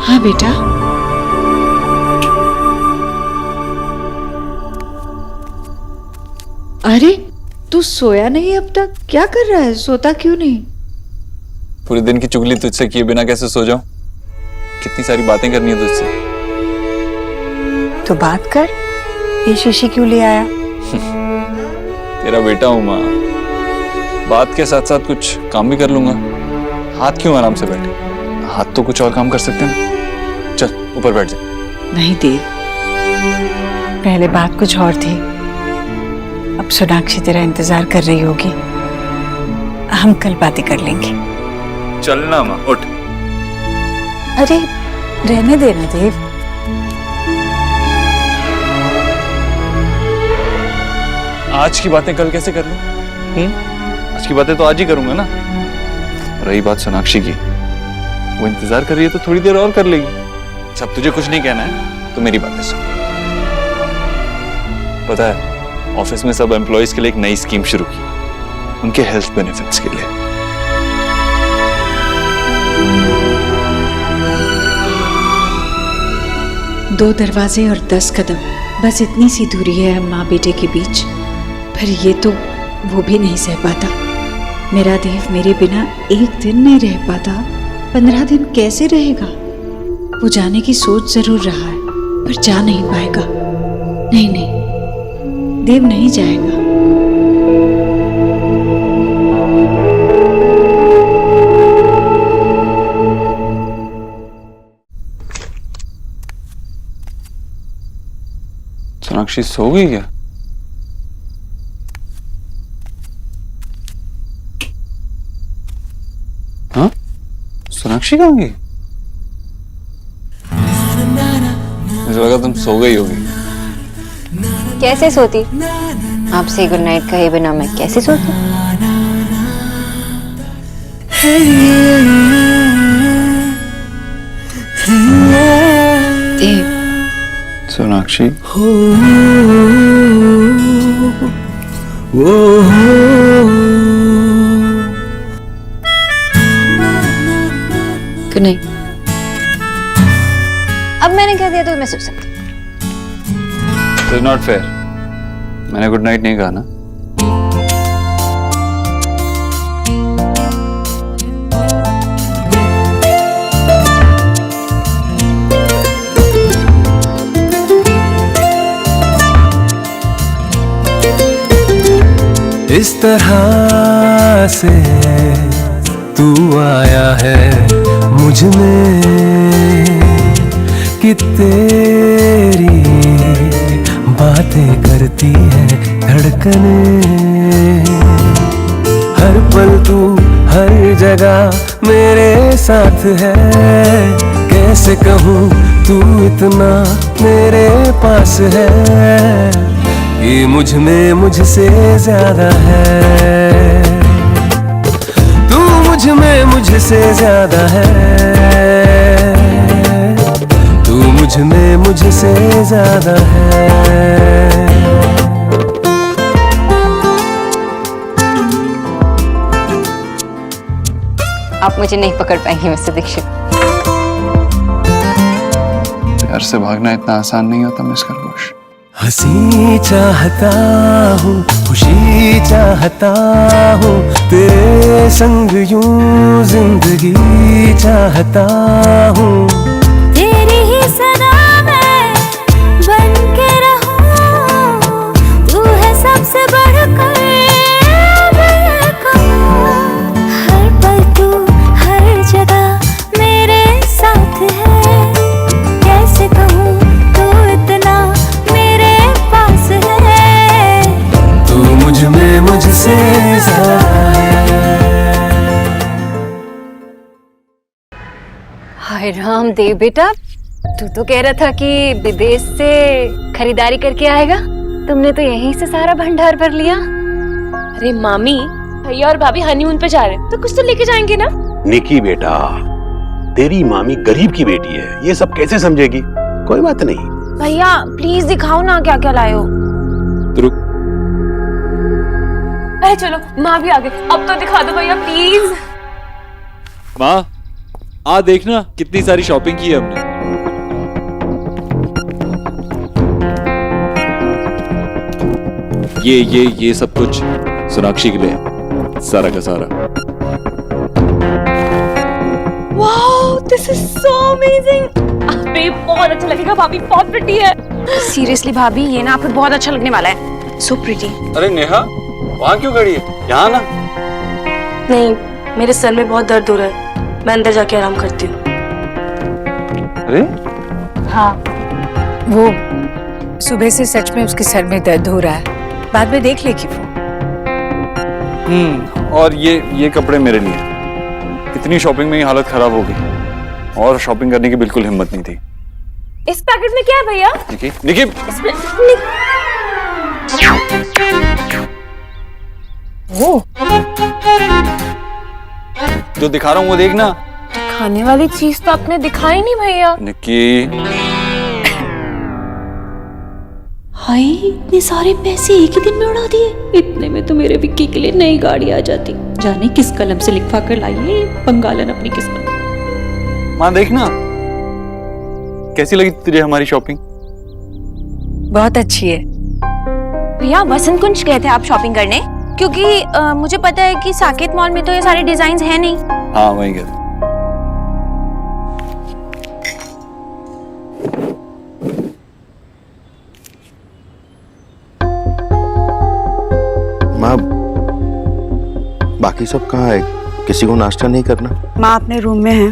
हाँ बेटा। अरे तू सोया नहीं अब तक? क्या कर रहा है? सोता क्यों नहीं? पूरे दिन की चुगली तुझसे किए बिना कैसे सो जाऊं? कितनी सारी बातें करनी है तुझसे। तो बात कर, ये शीशी क्यों ले आया? तेरा बेटा हूं माँ, बात के साथ साथ कुछ काम भी कर लूंगा। हाथ क्यों आराम से बैठे? हाथ तो कुछ और काम कर सकते हैं ना। चल ऊपर बैठ जा। नहीं देव, पहले बात कुछ और थी। अब सोनाक्षी तेरा इंतजार कर रही होगी, हम कल बातें कर लेंगे। चलना माँ, उठ। अरे रहने देना देव। आज की बातें कल कैसे कर लूं? आज की बातें तो आज ही करूंगा ना। रही बात सोनाक्षी की, वो इंतजार कर रही है तो थोड़ी देर और कर लेगी। सब तुझे कुछ नहीं कहना है तो मेरी बातें सुन। पता है, ऑफिस में सब एम्प्लॉइज के लिए एक नई स्कीम शुरू की, उनके हेल्थ बेनिफिट्स के लिए। दो दरवाजे और 10 कदम, बस इतनी सी दूरी है माँ बेटे के बीच। पर ये तो वो भी नहीं सह पाता। मेरा देव मेरे बिना एक दिन नहीं रह पाता, 15 दिन कैसे रहेगा? वो जाने की सोच जरूर रहा है पर जा नहीं पाएगा। नहीं नहीं, देव नहीं जाएगा। सोनाक्षी सो गई क्या? हाँ, सोनाक्षी कहाँ गई? मुझे लगा तुम सो गई होगी। कैसे सोती? आपसे गुड नाइट कहे बिना मैं कैसे सोती? देव, सोनाक्षी, गुड नाइट। अब मैंने कह दिया तो मैं सो सकती। It's not fair. मैंने गुड नाइट नहीं कहा ना। इस तरह से तू आया है मुझ में कि तेरी बातें करती है धड़कने। हर पल तू हर जगह मेरे साथ है। कैसे कहूँ तू इतना मेरे पास है कि मुझ में मुझसे ज्यादा है। तू मुझ में मुझसे ज्यादा है। तू मुझ में मुझसे ज्यादा है। आप मुझे नहीं पकड़ पाएंगे मिस्टर दीक्षित। घर से भागना इतना आसान नहीं होता मिस खरगोश। हंसी चाहता हूँ, खुशी चाहता हूँ, तेरे संग यूं जिंदगी चाहता हूँ। तेरी ही सदा मैं बन के रहूं, तू है सबसे बढ़कर मैं कहूं। हर पल तू हर जगह मेरे साथ है, कैसे कहूँ तू इतना मेरे पास है। तू मुझ में मुझसे ज़्यादा है। हाय राम देव बेटा, तू तो कह रहा था कि विदेश से खरीदारी करके आएगा, तुमने तो यहीं से सारा भंडार भर लिया। अरे मामी, भैया और भाभी हनीमून पे जा रहे हैं तो कुछ तो लेके जाएंगे ना। निकी बेटा, तेरी मामी गरीब की बेटी है, ये सब कैसे समझेगी? कोई बात नहीं। भैया प्लीज दिखाओ ना क्या क्या लाए हो। रुक, अरे चलो माँ भी आ गई, अब तो दिखा दो भैया प्लीज। माँ आ देखना कितनी सारी शॉपिंग की है हमने। ये सब कुछ सोनाक्षी के लिए, सारा का सारा। Wow, this is so amazing. अबे बहुत अच्छा लगेगा, भाभी बहुत प्रिटी है। सीरियसली भाभी, ये ना आपको बहुत अच्छा लगने वाला है। So pretty. अरे नेहा, वहाँ क्यों खड़ी है? यहाँ ना। नहीं, मेरे सर में बहुत दर्द हो रहा है, मैं अंदर जाके आराम करती हूँ। अरे हाँ, वो सुबह से सच में उसके सर में दर्द हो रहा है, बाद में देख लेगी वो। और ये कपड़े मेरे लिए। इतनी शॉपिंग में ही हालत खराब हो गई और शॉपिंग करने की बिल्कुल हिम्मत नहीं थी। इस पैकेट में क्या है भैया? निकी, निकी। वो जो दिखा रहा हूँ वो देखना। खाने वाली चीज तो आपने दिखाई नहीं भैया। निकी, हाय, इतने सारे पैसे एक ही दिन में उड़ा दिए। इतने में तो मेरे विक्की के लिए नई गाड़ी आ जाती। जाने किस कलम से लिखवा कर लाई है बंगालन अपनी किस्मत। माँ देखना कैसी लगी तुझे हमारी शॉपिंग? बहुत अच्छी है। भैया वसंत कुंज गए थे आप शॉपिंग करने? क्योंकि मुझे पता है कि साकेत मॉल में तो ये सारे डिजाइन हैं नहीं। हाँ वहीं गए। माँ, बाकी सब कहाँ है? किसी को नाश्ता नहीं करना? माँ अपने रूम में है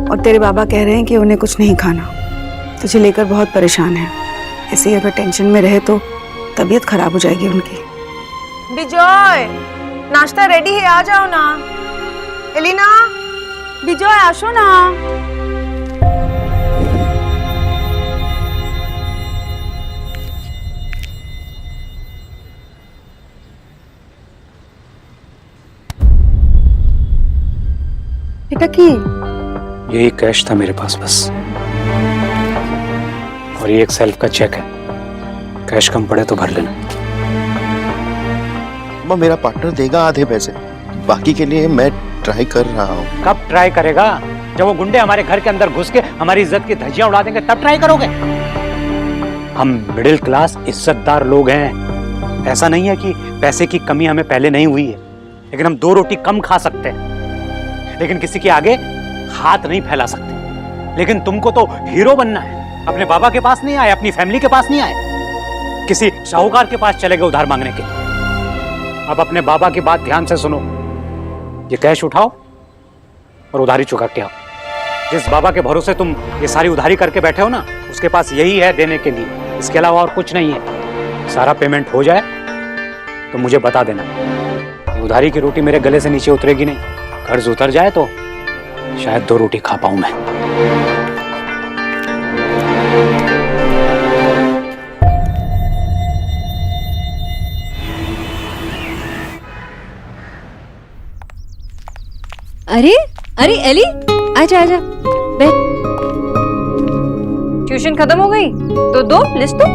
और तेरे बाबा कह रहे हैं कि उन्हें कुछ नहीं खाना। तुझे लेकर बहुत परेशान है, ऐसे ही अगर टेंशन में रहे तो तबीयत खराब हो जाएगी उनकी। बिजॉय, नाश्ता रेडी है, आ जाओ ना। एलिना, बिजॉय आशो ना। बेटा की यही कैश था मेरे पास बस, और ये एक सेल्फ का चेक है। कैश कम पड़े तो भर लेना। माँ, मेरा पार्टनर देगा आधे पैसे, बाकी के लिए मैं ट्राई कर रहा हूँ। कब ट्राई करेगा? जब वो गुंडे हमारे घर के अंदर घुस के हमारी इज्जत की धज्जियां उड़ा देंगे तब ट्राई करोगे? हम मिडिल क्लास इज्जतदार लोग हैं। ऐसा नहीं है कि पैसे की कमी हमें पहले नहीं हुई है, लेकिन हम 2 रोटी कम खा सकते हैं, लेकिन किसी के आगे हाथ नहीं फैला सकते। लेकिन तुमको तो हीरो बनना है। अपने बाबा के पास नहीं आए, अपनी फैमिली के पास नहीं आए, किसी साहूकार के पास चले गए उधार मांगने के लिए। अब अपने बाबा की बात ध्यान से सुनो। ये कैश उठाओ और उधारी चुका के आओ। जिस बाबा के भरोसे तुम ये सारी उधारी करके बैठे हो ना, उसके पास यही है देने के लिए, इसके अलावा और कुछ नहीं है। सारा पेमेंट हो जाए तो मुझे बता देना। ये उधारी की रोटी मेरे गले से नीचे उतरेगी नहीं, कर्ज उतर जाए तो शायद 2 रोटी खा पाऊं मैं। अरे अरे एली, आजा आजा, बैठ। ट्यूशन खत्म हो गई तो दो लिस्ट दो।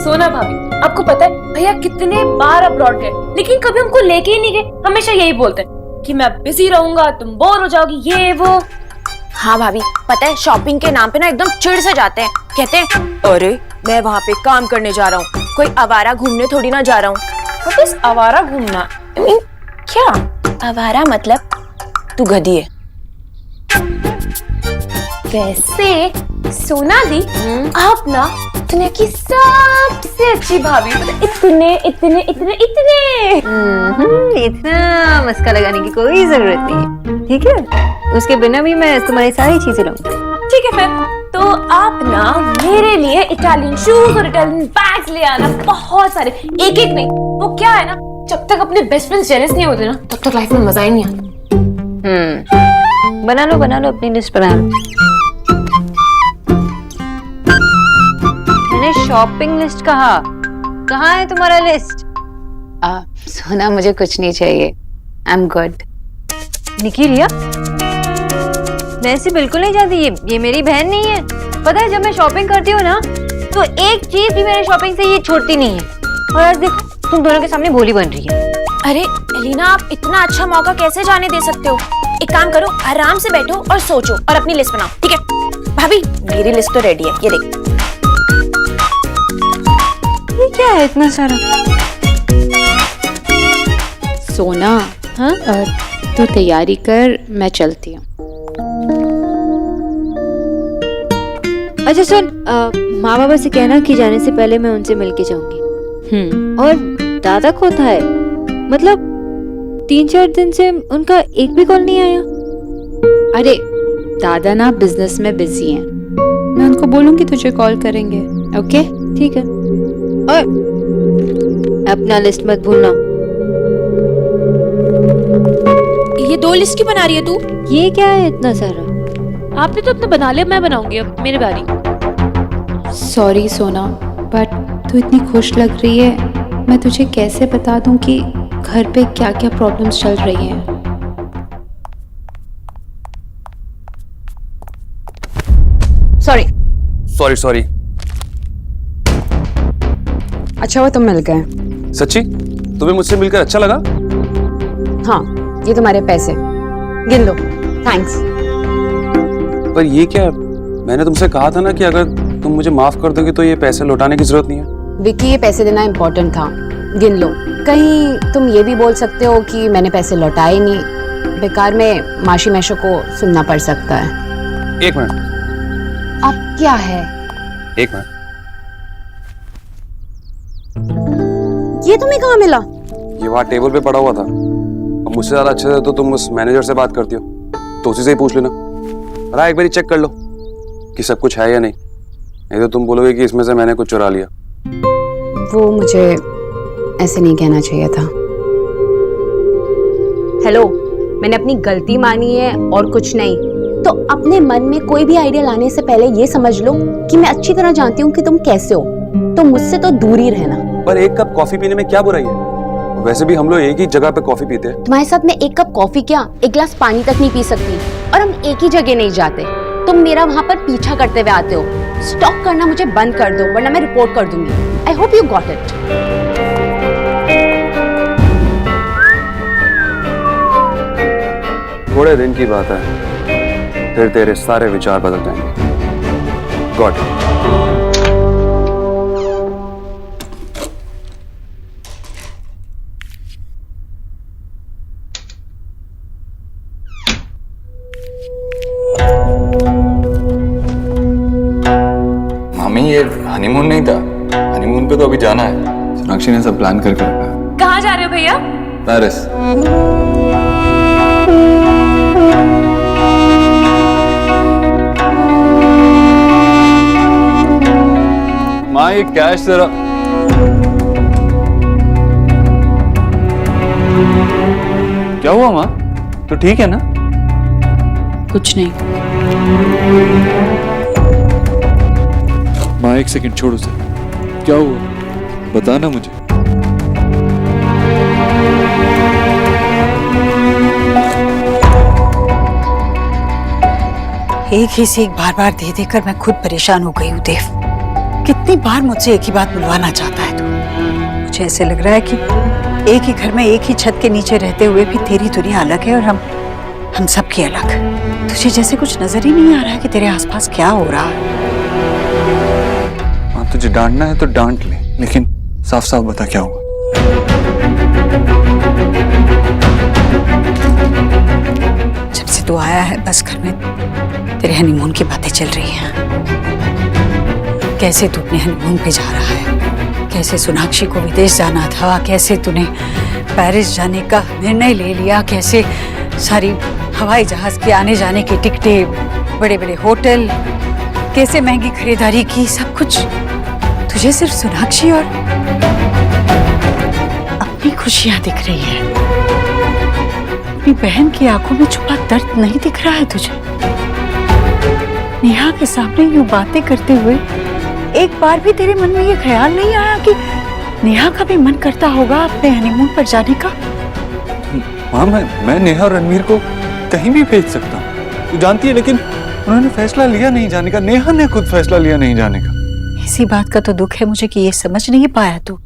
सोना भाभी, आपको पता है भैया कितने बार अब्रॉड गए लेकिन कभी हमको लेके ही नहीं गए। हमेशा यही बोलते हैं कि मैं बिजी रहूंगा, तुम बोर हो जाओगी, ये वो। हाँ भाभी, पता है शॉपिंग के नाम पे ना एकदम चिढ़ से जाते हैं। कहते हैं अरे मैं वहाँ पे काम करने जा रहा हूँ, कोई आवारा घूमने थोड़ी ना जा रहा हूँ। What is आवारा घूमना? I mean, क्या आवारा मतलब तू गधी है। वैसे सोना दी, आप ना दुनिया की सबसे अच्छी भाभी हो। इतने इतने इतने इतने इतना मस्का लगाने की कोई जरूरत नहीं, ठीक है? उसके बिना भी मैं तुम्हारी सारी चीजें लूंगी। ठीक है फिर, तो आप ना मेरे लिए इटालियन शूज और इटालियन बैग्स ले आना, बहुत सारे, एक एक नहीं। वो क्या है ना, जब तक अपने बेस्ट फ्रेंड्स जेलस नहीं होते ना, तब तक लाइफ में मजा ही नहीं आता। बना लो अपनी लिस्ट बना लो। मैंने शॉपिंग लिस्ट कहा, कहाँ है तुम्हारा लिस्ट? सोना मुझे कुछ नहीं चाहिए, आई एम गुड। निकी रिया, मैं ऐसे बिल्कुल नहीं चाहती, ये मेरी बहन नहीं है। पता है जब मैं शॉपिंग करती हूँ ना, तो एक चीज भी मेरे शॉपिंग से ये छोड़ती नहीं है। और आज देखो तुम दोनों के सामने भोली बन रही है। अरे एलिना, आप इतना अच्छा मौका कैसे जाने दे सकते हो? एक काम करो, आराम से बैठो और सोचो और अपनी लिस्ट बनाओ, ठीक है? भाभी मेरी लिस्ट तो रेडी है, ये देख। ये क्या है इतना सारा? सोना, हाँ तू तैयारी कर, मैं चलती हूँ। अच्छा सुन, माँ बाबा से कहना कि जाने से पहले मैं उनसे मिलके जाऊंगी। और दादा को था है, मतलब 3-4 दिन से उनका एक भी कॉल नहीं आया। अरे दादा ना बिजनेस में बिजी हैं, मैं उनको बोलूंगी तुझे कॉल करेंगे। ओके ठीक है, और अपना लिस्ट मत भूलना। ये 2 लिस्ट क्यों बना रही है तू? ये क्या है इतना सारा? आपने तो अपना बना लिया, मैं बनाऊंगी अब, मेरी बारी। सॉरी सोना, बट तू इतनी खुश लग रही है, मैं तुझे कैसे बता दूं कि घर पे क्या क्या प्रॉब्लम्स चल रही हैं। सॉरी। अच्छा हुआ तुम मिल गए। सच्ची? तुम्हें मुझसे मिलकर अच्छा लगा? हाँ, ये तुम्हारे पैसे, गिन लो। थैंक्स। पर ये क्या, मैंने तुमसे कहा था ना कि अगर तुम मुझे माफ कर दोगे तो ये पैसे लौटाने की जरूरत नहीं है। विक्की, ये पैसे देना इम्पोर्टेंट था, गिन लो। कहीं तुम ये भी बोल सकते हो कि मैंने पैसे लौटाए नहीं, बेकार में माशी मैशो को सुनना पड़ सकता है। एक मिनट। अब क्या है? एक मिनट। ये तुम्हें कहाँ मिला? ये वहाँ टेबल पे पड़ा हुआ था। अब मुझसे ज्यादा अच्छे से तो तुम उस मैनेजर से बात करती हो, तो उसी से ही पूछ लेना। अरे एक बार चेक कर लो कि सब कुछ है या नहीं तो तुम बोलोगे कि इसमें से मैंने कुछ चुरा लिया। वो मुझे ऐसे नहीं कहना चाहिए था। हेलो, मैंने अपनी गलती मानी है और कुछ नहीं। तो अपने मन में कोई भी आइडिया लाने से पहले ये समझ लो कि मैं अच्छी तरह जानती हूँ कि तुम कैसे हो, तो मुझसे तो दूर ही रहना। पर एक कप कॉफी पीने में क्या बुराई है? वैसे भी हम लोग एक ही जगह पे कॉफी पीते हैं। तुम्हारे साथ मैं एक कप कॉफी क्या, एक गिलास पानी तक नहीं पी सकती। और हम एक ही जगह नहीं जाते, तुम मेरा वहाँ पर पीछा करते हुए आते हो। स्टॉक करना मुझे बंद कर दो, वरना मैं रिपोर्ट कर दूंगी। I hope you got it. थोड़े दिन की बात है, फिर तेरे सारे विचार बदल जाएंगे। Got it. मामी, ये हनीमून नहीं था, हनीमून पे तो अभी जाना है। सोनाक्षी ने सब प्लान करके रखा है। कहाँ जा रहे हो भैया? पेरिस। माँ, ये कैश जरा। क्या हुआ माँ? तो ठीक है ना? कुछ नहीं। माँ एक सेकंड छोड़ उसे। क्या हुआ? बताना मुझे। एक ही से एक बार बार दे देकर मैं खुद परेशान हो गई हूँ देव। कितनी बार मुझसे एक ही बात बुलवाना चाहता है तू। मुझे ऐसे लग रहा है कि एक ही घर में एक ही छत के नीचे रहते हुए भी तेरी दुनिया अलग है और हम सबकी अलग। तुझे जैसे कुछ नजर ही नहीं आ रहा है कि तेरे आसपास क्या हो रहा है। हाँ, तुझे डांटना है तो डांट ले, लेकिन साफ साफ बता क्या हुआ। जब से तू आया है बस घर में तेरे हनीमून की बातें चल रही हैं। कैसे तू अपने हनीमून पे जा रहा है, कैसे सोनाक्षी को विदेश जाना था, कैसे तूने पेरिस जाने का निर्णय ले लिया, कैसे सारी हवाई जहाज के आने जाने की टिकटें, बड़े बड़े होटल, कैसे महंगी खरीदारी की, सब कुछ तुझे सिर्फ सोनाक्षी और अपनी खुशियां दिख रही है। अपनी बहन की आंखों में छुपा दर्द नहीं दिख रहा है तुझे। नेहा के सामने यूं बातें करते हुए एक बार भी तेरे मन में ये ख्याल नहीं आया कि नेहा का भी मन करता होगा अपने हनीमून पर जाने का? हाँ, मैं नेहा और रणवीर को कहीं भी भेज सकता हूँ, तू जानती है, लेकिन उन्होंने फैसला लिया नहीं जाने का। नेहा ने खुद फैसला लिया नहीं जाने का। इसी बात का तो दुख है मुझे कि ये समझ नहीं पाया तू।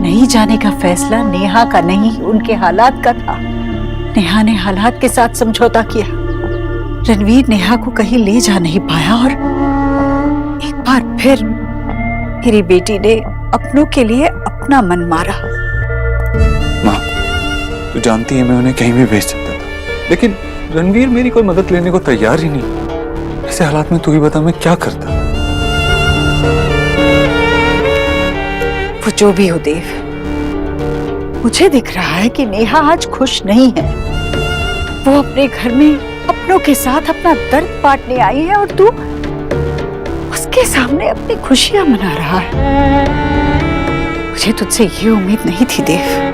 नहीं जाने का फैसला नेहा का नहीं, उनके हालात का था। नेहा ने हालात के साथ समझौता किया। रणवीर नेहा को कहीं ले जा नहीं पाया और एक बार फिर मेरी बेटी ने अपनों के लिए अपना मन मारा। माँ, तू जानती है मैं उन्हें कहीं भी भेज सकता था, लेकिन रणवीर मेरी कोई मदद लेने को तैयार ही नहीं। ऐसे हालात में तू ही बता मैं क्या करता। वो जो भी हो देव, मुझे दिख रहा है कि नेहा आज खुश नहीं है। वो अपने घर में अपनों के साथ अपना दर्द बांटने आई है और तू उसके सामने अपनी खुशियां मना रहा है। मुझे तुझसे ये उम्मीद नहीं थी देव।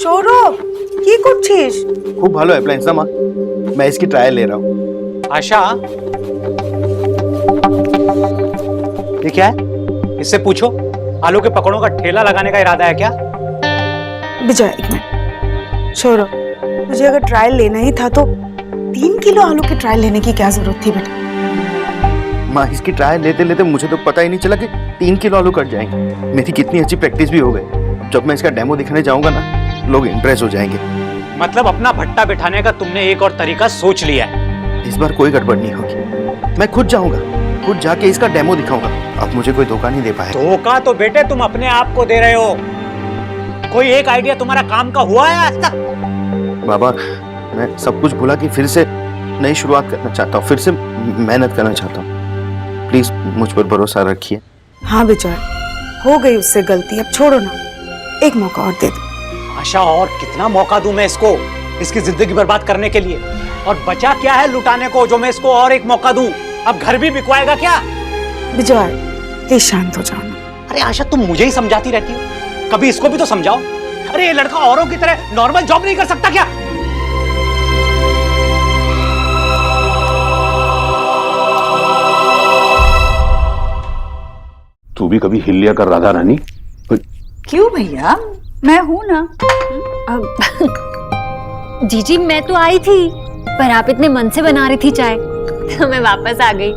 छोरो কি করছিস? খুব ভালো অ্যাপ্লায়েন্স না মা, मैं इसकी ट्रायल ले रहा हूँ। आशा, ये क्या है? इससे पूछो, आलू के पकौड़ों का ठेला लगाने का इरादा है क्या? विजय एक मिनट। छोरो, तुझे अगर ट्रायल लेना ही था तो 3 किलो आलू की ट्रायल लेने की क्या जरूरत थी बेटा? माँ, इसकी ट्रायल लेते लेते मुझे तो पता ही नहीं चला कि 3 किलो आलू कट जाएंगे। मेरी कितनी अच्छी प्रैक्टिस भी हो गई। जब मैं इसका डेमो दिखाने जाऊंगा ना, लोग इंप्रेस हो जाएंगे। मतलब अपना भट्टा बिठाने का तुमने एक और तरीका सोच लिया है। इस बार कोई गड़बड़ नहीं होगी। मैं खुद जाऊंगा, खुद जाके इसका डेमो दिखाऊंगा। अब मुझे कोई धोखा नहीं दे पाएगा। धोखा तो बेटे तुम अपने आप को दे रहे हो। कोई एक आइडिया तुम्हारा काम का हुआ है आज तक? बाबा, मैं सब कुछ भुला के फिर से नई शुरुआत करना चाहता हूँ, फिर से मेहनत करना चाहता हूँ। प्लीज मुझ पर भरोसा रखिए। हाँ विजय, हो गई उससे गलती, अब छोड़ो ना, एक मौका और दे दो। आशा, और कितना मौका दूं मैं इसको, इसकी जिंदगी बर्बाद करने के लिए? और बचा क्या है लुटाने को जो मैं इसको और एक मौका दूं? अब घर भी बिकवाएगा क्या? विजय, प्लीज शांत हो जाओ ना। अरे आशा, तुम मुझे ही समझाती रहती हो, कभी इसको भी तो समझाओ। अरे ये लड़का औरों की तरह नॉर्मल जॉब नहीं कर सकता क्या? तू भी कभी हिल लिया कर राधा रानी। क्यों भैया, मैं हूं ना। जीजी, मैं तो आई थी, पर आप इतने मन से बना रही थी चाय, तो मैं वापस आ गई।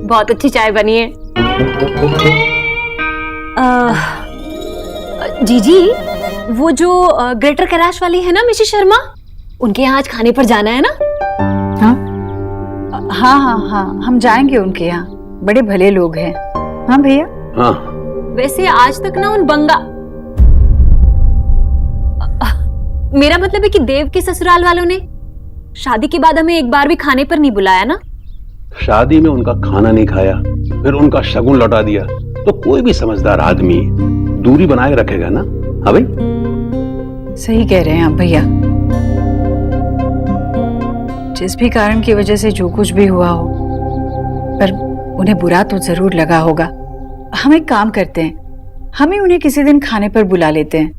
बहुत अच्छी चाय बनी है। जीजी, वो जो ग्रेटर कैलाश वाली है ना मिसेस शर्मा, उनके यहाँ आज खाने पर जाना है ना? हाँ हाँ हाँ, हम जाएंगे उनके यहाँ, बड़े भले लोग हैं। हाँ भैया। हाँ। वैसे आज तक ना उन बंगा, मेरा मतलब है कि देव के ससुराल वालों ने शादी के बाद हमें एक बार भी खाने पर नहीं बुलाया ना। शादी में उनका खाना नहीं खाया, फिर उनका शगुन लौटा दिया, तो कोई भी समझदार आदमी दूरी बनाए रखेगा ना। हाँ भाई, सही कह रहे हैं आप भैया। जिस भी कारण की वजह से जो कुछ भी हुआ हो, पर उन्हें बुरा तो जरूर लगा होगा। हम एक काम करते हैं, हम ही उन्हें किसी दिन खाने पर बुला लेते हैं,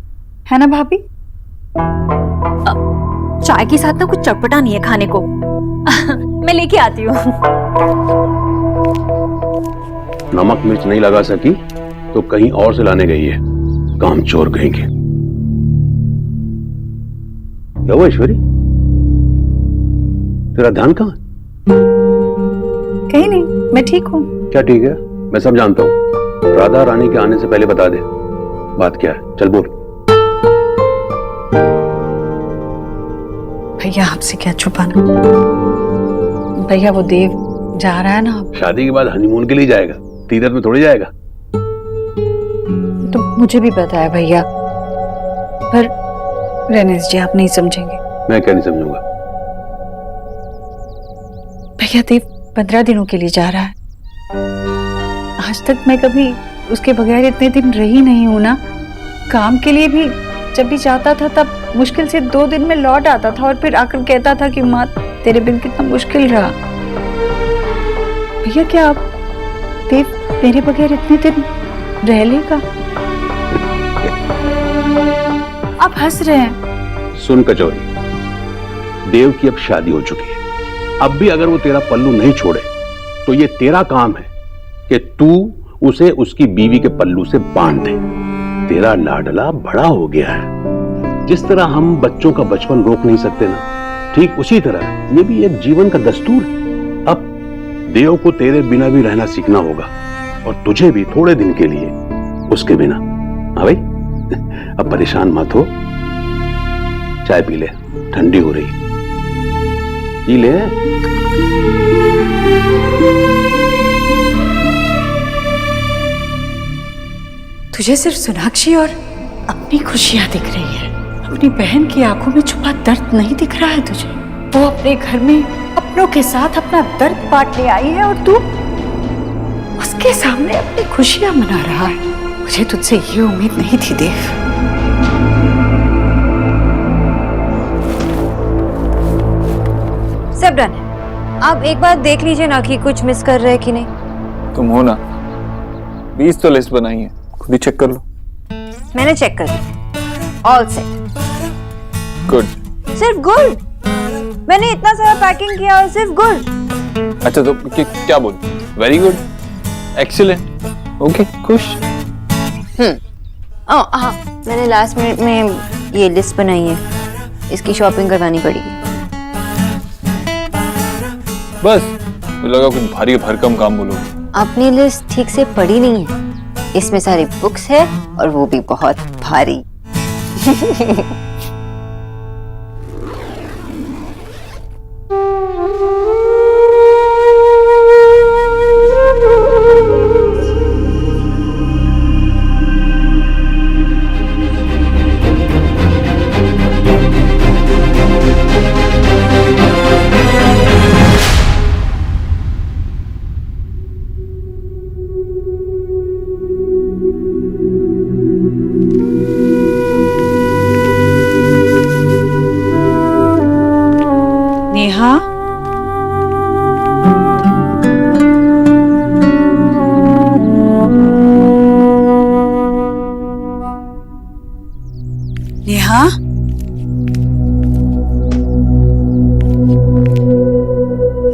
है ना भाभी? चाय के साथ ना कुछ चटपटा नहीं है खाने को। मैं लेके आती हूँ। नमक मिर्च नहीं लगा सकी तो कहीं और से लाने गई है, काम चोर कहेंगे। क्या हुआ ईश्वरी, तेरा ध्यान कहाँ? कहीं नहीं, मैं ठीक हूँ। क्या ठीक है, मैं सब जानता हूँ। राधा रानी के आने से पहले बता दे बात क्या है, चल बोल। भैया आपसे क्या छुपाना। भैया वो देव जा रहा है ना, शादी के बाद हनीमून के लिए जाएगा, तीरथ में थोड़ी जाएगा। तो मुझे भी पता है भैया, पर रमेश जी आप नहीं समझेंगे। मैं क्या नहीं समझूंगा? भैया देव 15 दिनों के लिए जा रहा है। आज तक मैं कभी उसके बगैर इतने दिन रही नहीं हूं ना। काम के लिए भी जब भी जाता था तब मुश्किल से 2 दिन में लौट आता था और फिर आकर कहता था कि माँ तेरे बिन कितना मुश्किल रहा। भैया क्या आप देव मेरे बगैर इतने दिन रह लेगा? आप हंस रहे हैं। सुन कचौरी, देव की अब शादी हो चुकी है। अब भी अगर वो तेरा पल्लू नहीं छोड़े तो ये तेरा काम है कि तू उसे उसकी बीवी के पल्लू से बांध दे। तेरा लाडला बड़ा हो गया है। जिस तरह हम बच्चों का बचपन रोक नहीं सकते ना, ठीक उसी तरह ये भी एक जीवन का दस्तूर है। अब देव को तेरे बिना भी रहना सीखना होगा और तुझे भी थोड़े दिन के लिए उसके बिना। हाँ भाई, अब परेशान मत हो। चाय पी ले, ठंडी हो रही, पी ले। तुझे सिर्फ सोनाक्षी और अपनी खुशियां दिख रही है, अपनी बहन की आंखों में छुपा दर्द नहीं दिख रहा है तुझे। वो अपने घर में अपनों के साथ अपना दर्द बांटने आई है और तू उसके सामने अपनी खुशियां मना रहा है। मुझे तुझसे ये उम्मीद नहीं थी देव। सब डन है। आप एक बार देख लीजिए ना कि कुछ मिस कर रहे हैं कि नहीं। तुम हो ना, 20 तो लिस्ट बनाई है, खुद ही चेक कर लो। मैंने चेक कर ली, ऑल सेट। गुड। सिर्फ गुड? मैंने इतना सारा पैकिंग किया और सिर्फ गुड? अच्छा तो क्या बोल? वेरी गुड, एक्सीलेंट, ओके, खुश। हाँ, मैंने लास्ट मिनट में ये लिस्ट बनाई है, इसकी शॉपिंग करवानी पड़ेगी। बस मुझे लगा कुछ भारी भरकम काम बोलो। अपनी लिस्ट ठीक से पढ़ी नहीं है, इसमें सारी बुक्स है और वो भी बहुत भारी। नेहा, नेहा,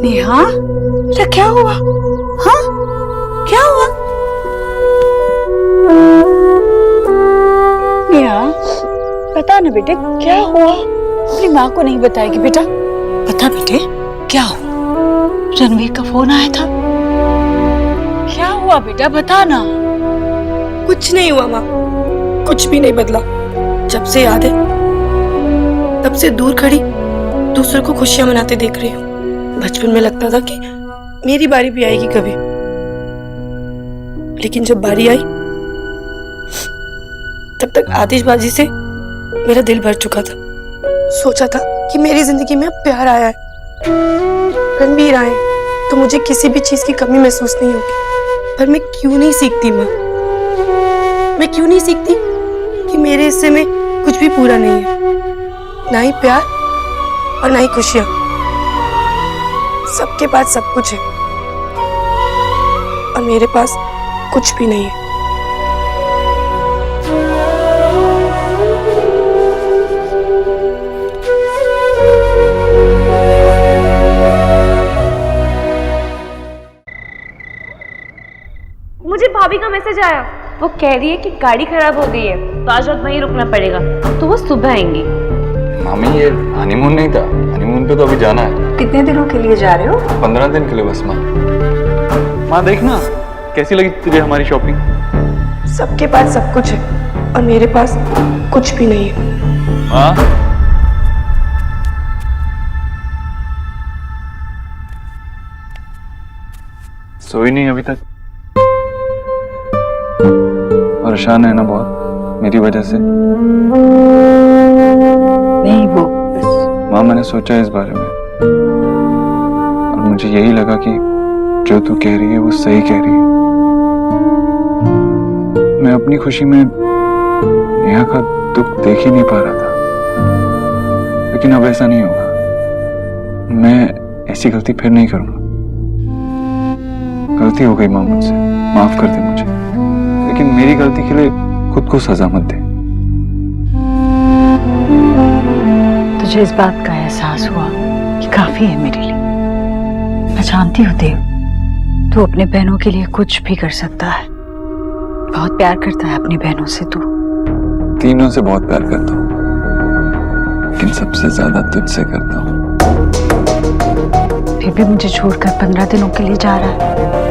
नेहा, बेटा क्या हुआ? हाँ, क्या हुआ? नेहा, बता ना बेटे क्या हुआ? अपनी माँ को नहीं बताएगी बेटा? बता बेटे क्या हुआ? रणवीर का फोन आया था, क्या हुआ बेटा बता ना। कुछ नहीं हुआ माँ, कुछ भी नहीं बदला। जब से याद है तब से दूर खड़ी दूसरों को खुशियां मनाते देख रही हूँ। बचपन में लगता था कि मेरी बारी भी आएगी कभी, लेकिन जब बारी आई तब तक आतिशबाजी से मेरा दिल भर चुका था। सोचा था कि मेरी जिंदगी में अब प्यार आया है, रणवीर आए तो मुझे किसी भी चीज की कमी महसूस नहीं होगी। पर मैं क्यों नहीं सीखती माँ, मैं क्यों नहीं सीखती कि मेरे हिस्से में कुछ भी पूरा नहीं है, ना ही प्यार और ना ही खुशियां। सबके पास सब कुछ है और मेरे पास कुछ भी नहीं है। कॉलेज आया? वो कह रही है कि गाड़ी खराब हो गई है तो आज रात वहीं रुकना पड़ेगा, तो वो सुबह आएंगी। मामी ये हनीमून नहीं था, हनीमून पे तो अभी जाना है। कितने दिनों के लिए जा रहे हो? 15 दिन के लिए बस माँ। माँ देखना कैसी लगी तुझे हमारी शॉपिंग? सबके पास सब कुछ है और मेरे पास कुछ भी नहीं है। माँ सोई नहीं अभी तक? परेशान है ना बहुत मेरी वजह से? नहीं वो माँ मैंने सोचा इस बारे में और मुझे यही लगा कि जो तू कह रही है वो सही कह रही है। मैं अपनी खुशी में नेहा का दुख देख ही नहीं पा रहा था, लेकिन अब ऐसा नहीं होगा। मैं ऐसी गलती फिर नहीं करूंगा। गलती हो गई माँ मुझसे, माफ कर दे मुझे, लेकिन मेरी गलती के लिए खुद को सजा मत दे। तुझे इस बात का एहसास हुआ कि काफी है मेरे लिए। मैं जानती हूँ देव, तू अपने बहनों के लिए कुछ भी कर सकता है। बहुत प्यार करता है अपनी बहनों से तू। तीनों से बहुत प्यार करता हूँ, लेकिन सबसे ज्यादा तुझसे करता हूँ। फिर भी मुझे छोड़कर 15 दिनों के लिए जा रहा है।